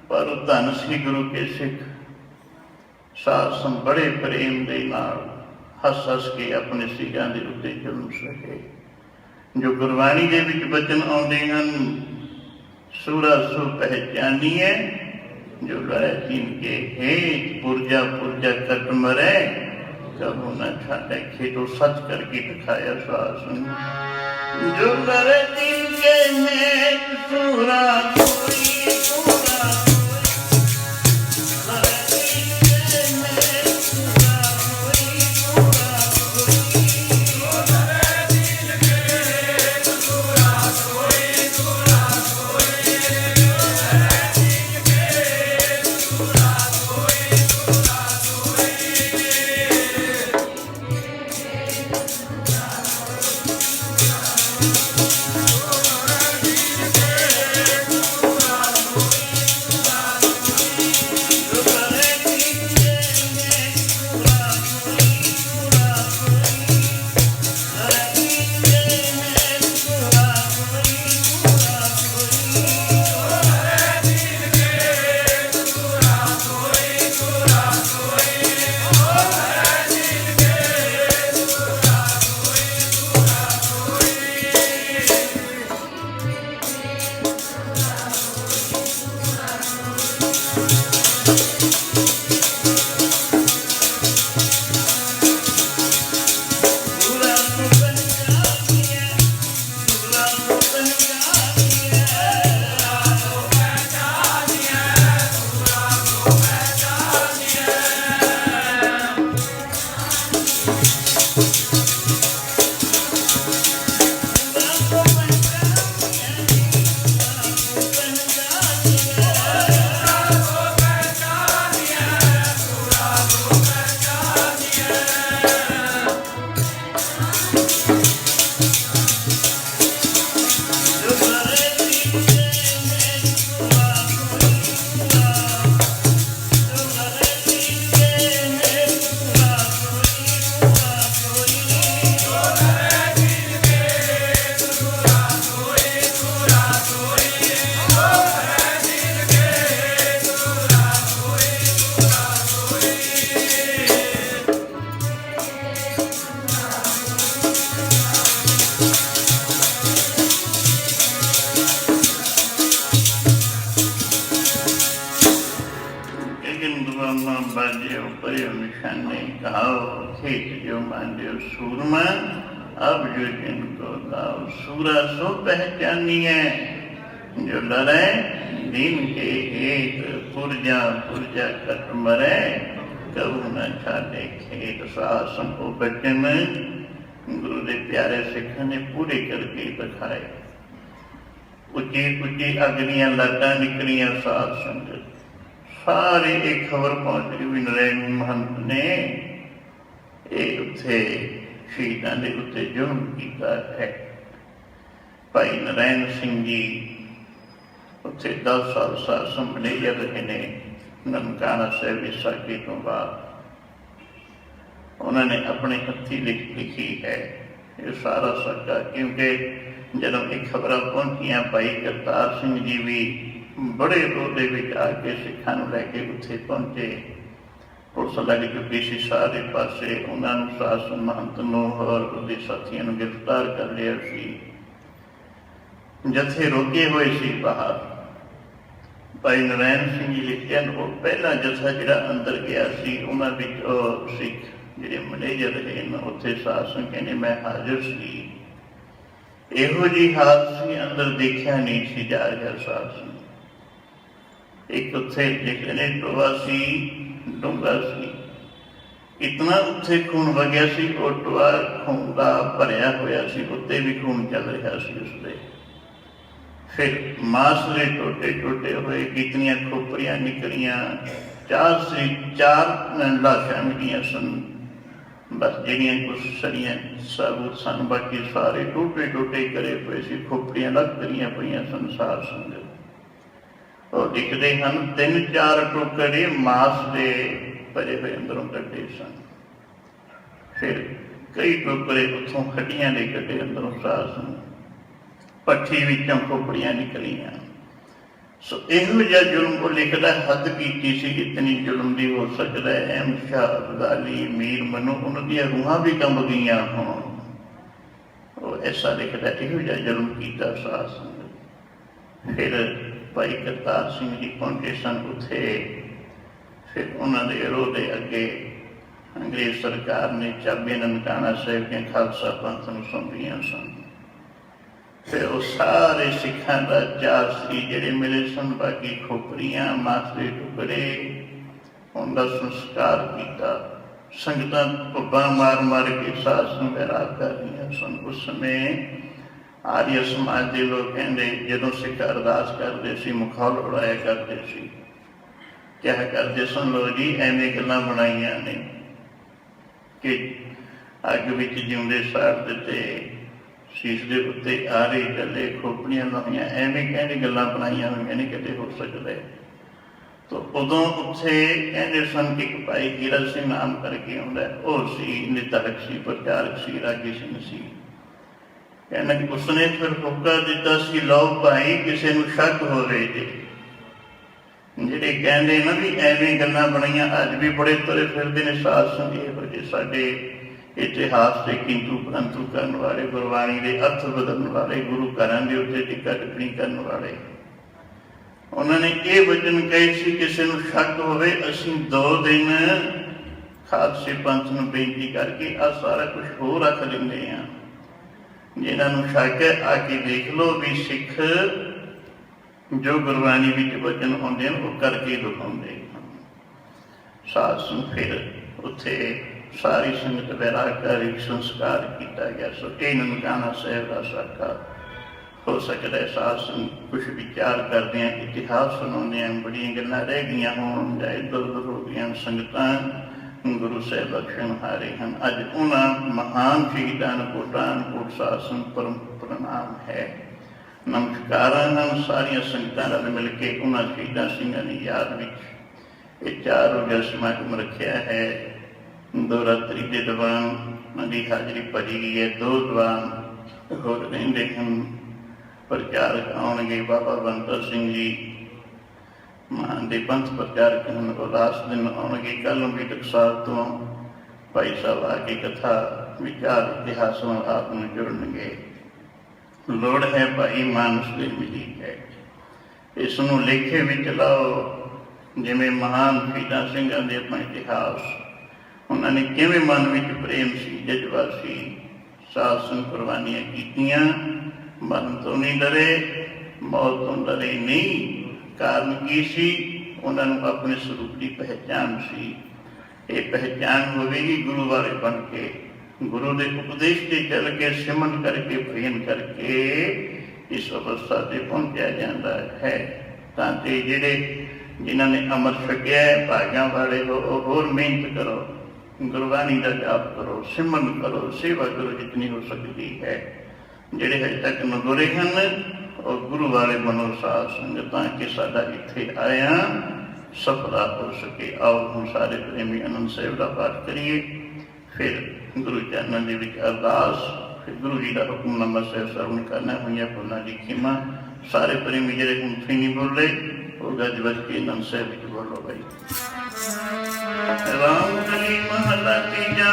ਪਰ ਉਹ ਧੰਨ ਸੀ ਗੁਰੂ ਕੇ ਸਿੱਖ। ਸਾਸ ਬੜੇ ਪ੍ਰੇਮ ਦੇ ਨਾਲ ਹੱਸ ਹੱਸ ਕੇ ਆਪਣੇ ਸਿੱਖਾਂ ਦੇ ਉੱਤੇ ਜ਼ੁਲਮ ਸਹੇ। ਜੋ ਗੁਰਬਾਣੀ ਦੇ ਵਿੱਚ ਬਚਨ ਆਉਂਦੇ ਹਨ, ਸੂਰਾ ਸੋ ਪਹਿਚਾਨੀਏ ਜੋ ਲੜੈ ਜਿਨ ਕੇ ਹੇਠ ਪੁਰਜਾ ਪੁਰਜਾ ਕੱਟ ਮਰੇ, ਕਬੂ ਨਾ ਛਾੜੇ ਖੇਤੋਂ ਸੱਚ ਕਰਕੇ ਦਿਖਾਇਆ ਸਾਸ ਨੂੰ। ਜੋ ਲੜੈ ਜਿਨ ਕੇ ਹੇਠ ਸੂਰਾ ਕੋਈ ਸੂਰਾ खेत जो मांडो सूरमा, अब जो जिनको दाओ सूरा सो पहचानिए, जो लड़े दिन के हेत पुरजा पुरजा कट मरे, कबू न छाड़े खेत शासन को बचन। गुरु के प्यारे सिखा ने पूरे करके दिखाए। उची उची अग्नियां लाटा निकलियां साध संगत, सारे एक खबर पहुंच गई भी नरैण महंत ने उत्थे शहीदां दे उत्ते जुल्म कीता है। भाई नरैण सिंह जी उत्थे 10 साल साध संभाले रहे ने। ननकाना साहिब विसाखी तो बाद उन्होंने अपने हथी लिखी है ये सारा साका, क्योंकि जब एक खबर पहुंचिया भाई करतार सिंह जी भी बड़े रोदे में आके सिखा लैके उत्थे पहुंचे। पुलिस लग चुकी सी सारे पासे, उन्होंने शासन महंत और उसके साथियों को गिरफ्तार कर लिया सी। जत्थे रोके हुए सी बाहर। भाई नरैण सिंह जी लिखिया वो पहला जत्था जिहड़ा अंदर गया सी, उन्हां विच सिख जिहड़े मैनेजर रहे उत्थे शासन कहने मैं हाजिर सी। इहो जी हालत सी अंदर देखिया नहीं सी जा रहा शासन। एक उत्थे लिखते ने टोआ सी डूंगा सी, इतना उत्थे खून वगया सी, और टोआ खून का भरिया होया सी, उत्ते भी खून चल रहा सी उसदे। फिर मांसले टोटे टोटे हुए, कितनियां खोपरियां निकलियां, 4 लाशां मिलियां सन। बस ਜਿਹੜੀਆਂ कुछ सड़ियां साबुत सन, बाकी सारे टोटे टोटे करे हुए सी, खोपड़ियां लग करियां पईयां संसार संगत। और दिखते हैं 3-4 टोकरे मांस के भरे हुए अंदरों कटे सन। फिर कई टोकरे उतों हड्डियां के कटे अंदरों साह सन। पट्ठी विचों खोपड़ियां निकलियां। सो इहो जिहा जुल्म वो लिखदा, हद कीती सी इतनी जुल्म दी हो सकदा है अहमद शाह अब्दाली मीर मनु उन्हां दी रूहां भी कंब गईयां होण। वो ऐसा लिखदा, इहो जिहा जुल्म कीता साध संगत। फिर भाई करतार सिंह जी पहुंचे सन उत्थे। फिर उन्हां दे रोह दे अगे अंग्रेज सरकार ने चाबी ननकाना साहिब के खालसा पंथ नूं सौंपियां सन। फिर वो सारे सिखा का 4 सी जिहड़े मिले सन, बाकी खोपरियां मांस के टुकड़े, उनका संस्कार किया। संगतां भुब्बां मार मार के साध संवैरा कर रही सन। उस समय आर्य समाज के लोग कहते जदों सिख अरदास करते सी, मखौल उड़ाया करते सी। क्या करते सन लोग जी, एवें गल्लां बनाईयां ने कि अग विच जिउंदे साड़ दिते, शीश के उत्ते आरे चले, खोपड़ियां लाइया, एवें कहने गल्लां बनाईयां हुई नहीं कदे हो सकता। तो उदों उत्थे कहते सन कि भाई हीरा सिंह नाम करके आउंदा, वह सी नितरक सी, प्रचारक सी, रागी सिंह सी। कहना कि उसने फिर हुक्का दिता सी, लो भाई किसी नूं शक होवे जे, जिहड़े कहंदे ना भी एवें गल्लां बनाईयां, अज भी बड़े तुरे फिरदे ने साध संग इहो जे साडे इतिहास से किंतु परंतु करने वाले, गुरबाणी के अर्थ बदलने वाले, गुरु घरां के उत्ते टिक्का टिप्पणी करने वाले। उन्होंने ये वचन कहे सी, किसी नूं शक होवे असीं 2 दिन खालसे पंथ नूं बेनती करके आ सारा कुछ हो रख लेंदे हां। जिन्हां नूं शक है आके देख लो भी सिख जो गुरबाणी विच वचन आउंदे ने वो करके दिखाउंदे हन। साध संग फिर उत्थे सारी संगत वैराग एक संस्कार किया गया। सो ये ननकाना साहिब का साका हो सकता है। साध संग कुछ विचार करते हैं, इतिहास सुनाते हैं, बड़िया गल्लां रह गई होण जां इधर उधर हो गई संगतां गुरु साहिब बख्शण हारे हैं। अज उन्होंने महान शहीदां नूं कोटानकोट साध संग परम प्रणाम है, नमस्कार हैं। सारिया संगतां रल मिल के उन्होंने शहीदां सिंघां दी याद विच ये 4 रोज़ा समागम रखिया है। 2 रात्रि के दौरान की हाजरी भरी गई है। 2 दीवान होर रहिंदे हन। प्रचारक आउणगे बाबा बंता सिंह जी महान दे पंथ प्रचारक हैं, वो लास्ट दिन आउणगे। कल नूं भी टकसाल तो भाई साहब आके कथा विचार इतिहास नाल आप नूं जुड़नगे। लोड़ है भाई मानस दे मिली है, इस नूं लेखे विच लाओ। जिवें महान शहीदां सिंघां दे अपना इतिहास ਉਹਨਾਂ ਨੇ ਕਿਵੇਂ ਮਨ ਵਿੱਚ ਪ੍ਰੇਮ ਸੀ, ਜਜ਼ਬਾ ਸੀ, ਸਾਧ ਸੰਗ ਕੁਰਬਾਨੀਆਂ ਕੀਤੀਆਂ, ਮਰਨ ਤੋਂ ਨਹੀਂ ਡਰੇ, ਮੌਤ ਤੋਂ ਡਰੇ ਨਹੀਂ। ਕਾਰਨ ਕੀ ਸੀ? ਉਹਨਾਂ ਨੂੰ ਆਪਣੇ ਸਰੂਪ ਦੀ ਪਹਿਚਾਣ ਸੀ। ਇਹ ਪਹਿਚਾਣ ਹੋਵੇਗੀ ਗੁਰੂ ਵਾਲੇ ਬਣ ਕੇ, ਗੁਰੂ ਦੇ ਉਪਦੇਸ਼ ਤੇ ਚੱਲ ਕੇ, ਸਿਮਰਨ ਕਰਕੇ, ਭਜਨ ਕਰਕੇ ਇਸ ਅਵਸਥਾ ਤੇ ਪਹੁੰਚਿਆ ਜਾਂਦਾ ਹੈ। ਤਾਂ ਤੇ ਜਿਨ੍ਹਾਂ ਨੇ ਅੰਮ੍ਰਿਤ ਛਕਿਆ ਹੈ, ਭਾਗਾਂ ਵਾਲੇ ਹੋ, ਉਹ ਹੋਰ ਮਿਹਨਤ ਕਰੋ, ਗੁਰਬਾਣੀ ਦਾ ਜਾਪ ਕਰੋ, ਸਿਮਰਨ ਕਰੋ, ਸੇਵਾ ਕਰੋ ਜਿਤਨੀ ਹੋ ਸਕਦੀ ਹੈ। ਜਿਹੜੇ ਹਜੇ ਤੱਕ ਨਗੋਰੇ ਹਨ, ਉਹ ਗੁਰੂ ਵਾਲੇ ਬਣੋ ਸਾਧ ਸੰਗਤ, ਤਾਂ ਕਿ ਸਾਡਾ ਇੱਥੇ ਆਇਆ ਸਫਲਾ ਹੋ ਸਕੇ। ਆਓ ਹੁਣ ਸਾਰੇ ਪ੍ਰੇਮੀ ਆਨੰਦ ਸਾਹਿਬ ਦਾ ਪਾਠ ਕਰੀਏ, ਫਿਰ ਗੁਰੂ ਚਰਨਾਂ ਦੇ ਵਿੱਚ ਅਰਦਾਸ, ਫਿਰ ਗੁਰੂ ਜੀ ਦਾ ਹੁਕਮਨਾਮਾ ਸਾਹਿਬ ਸਰਵਣ ਕਰਨਾ। ਹੋਈਆਂ ਭੁੱਲਾਂ ਦੀ ਖਿਮਾ। ਸਾਰੇ ਪ੍ਰੇਮੀ ਜਿਹੜੇ ਹੁਣ ਨਹੀਂ ਬੋਲੇ, ਉਹ ਗੱਜ ਵੱਜ ਕੇ ਆਨੰਦ ਸਾਹਿਬ ਵਿੱਚ ਬੋਲੋ ਬਈ। ਰਾਮ ਕਲੀ ਮਹਲਾ ਤੀਜਾ।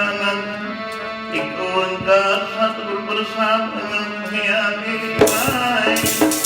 ਇੱਕ ਓੰਕਾਰ ਸਤਿਗੁਰ ਪ੍ਰਸਾਦਿ, ਅਨੰਦ ਆਦਿ ਪਾਏ।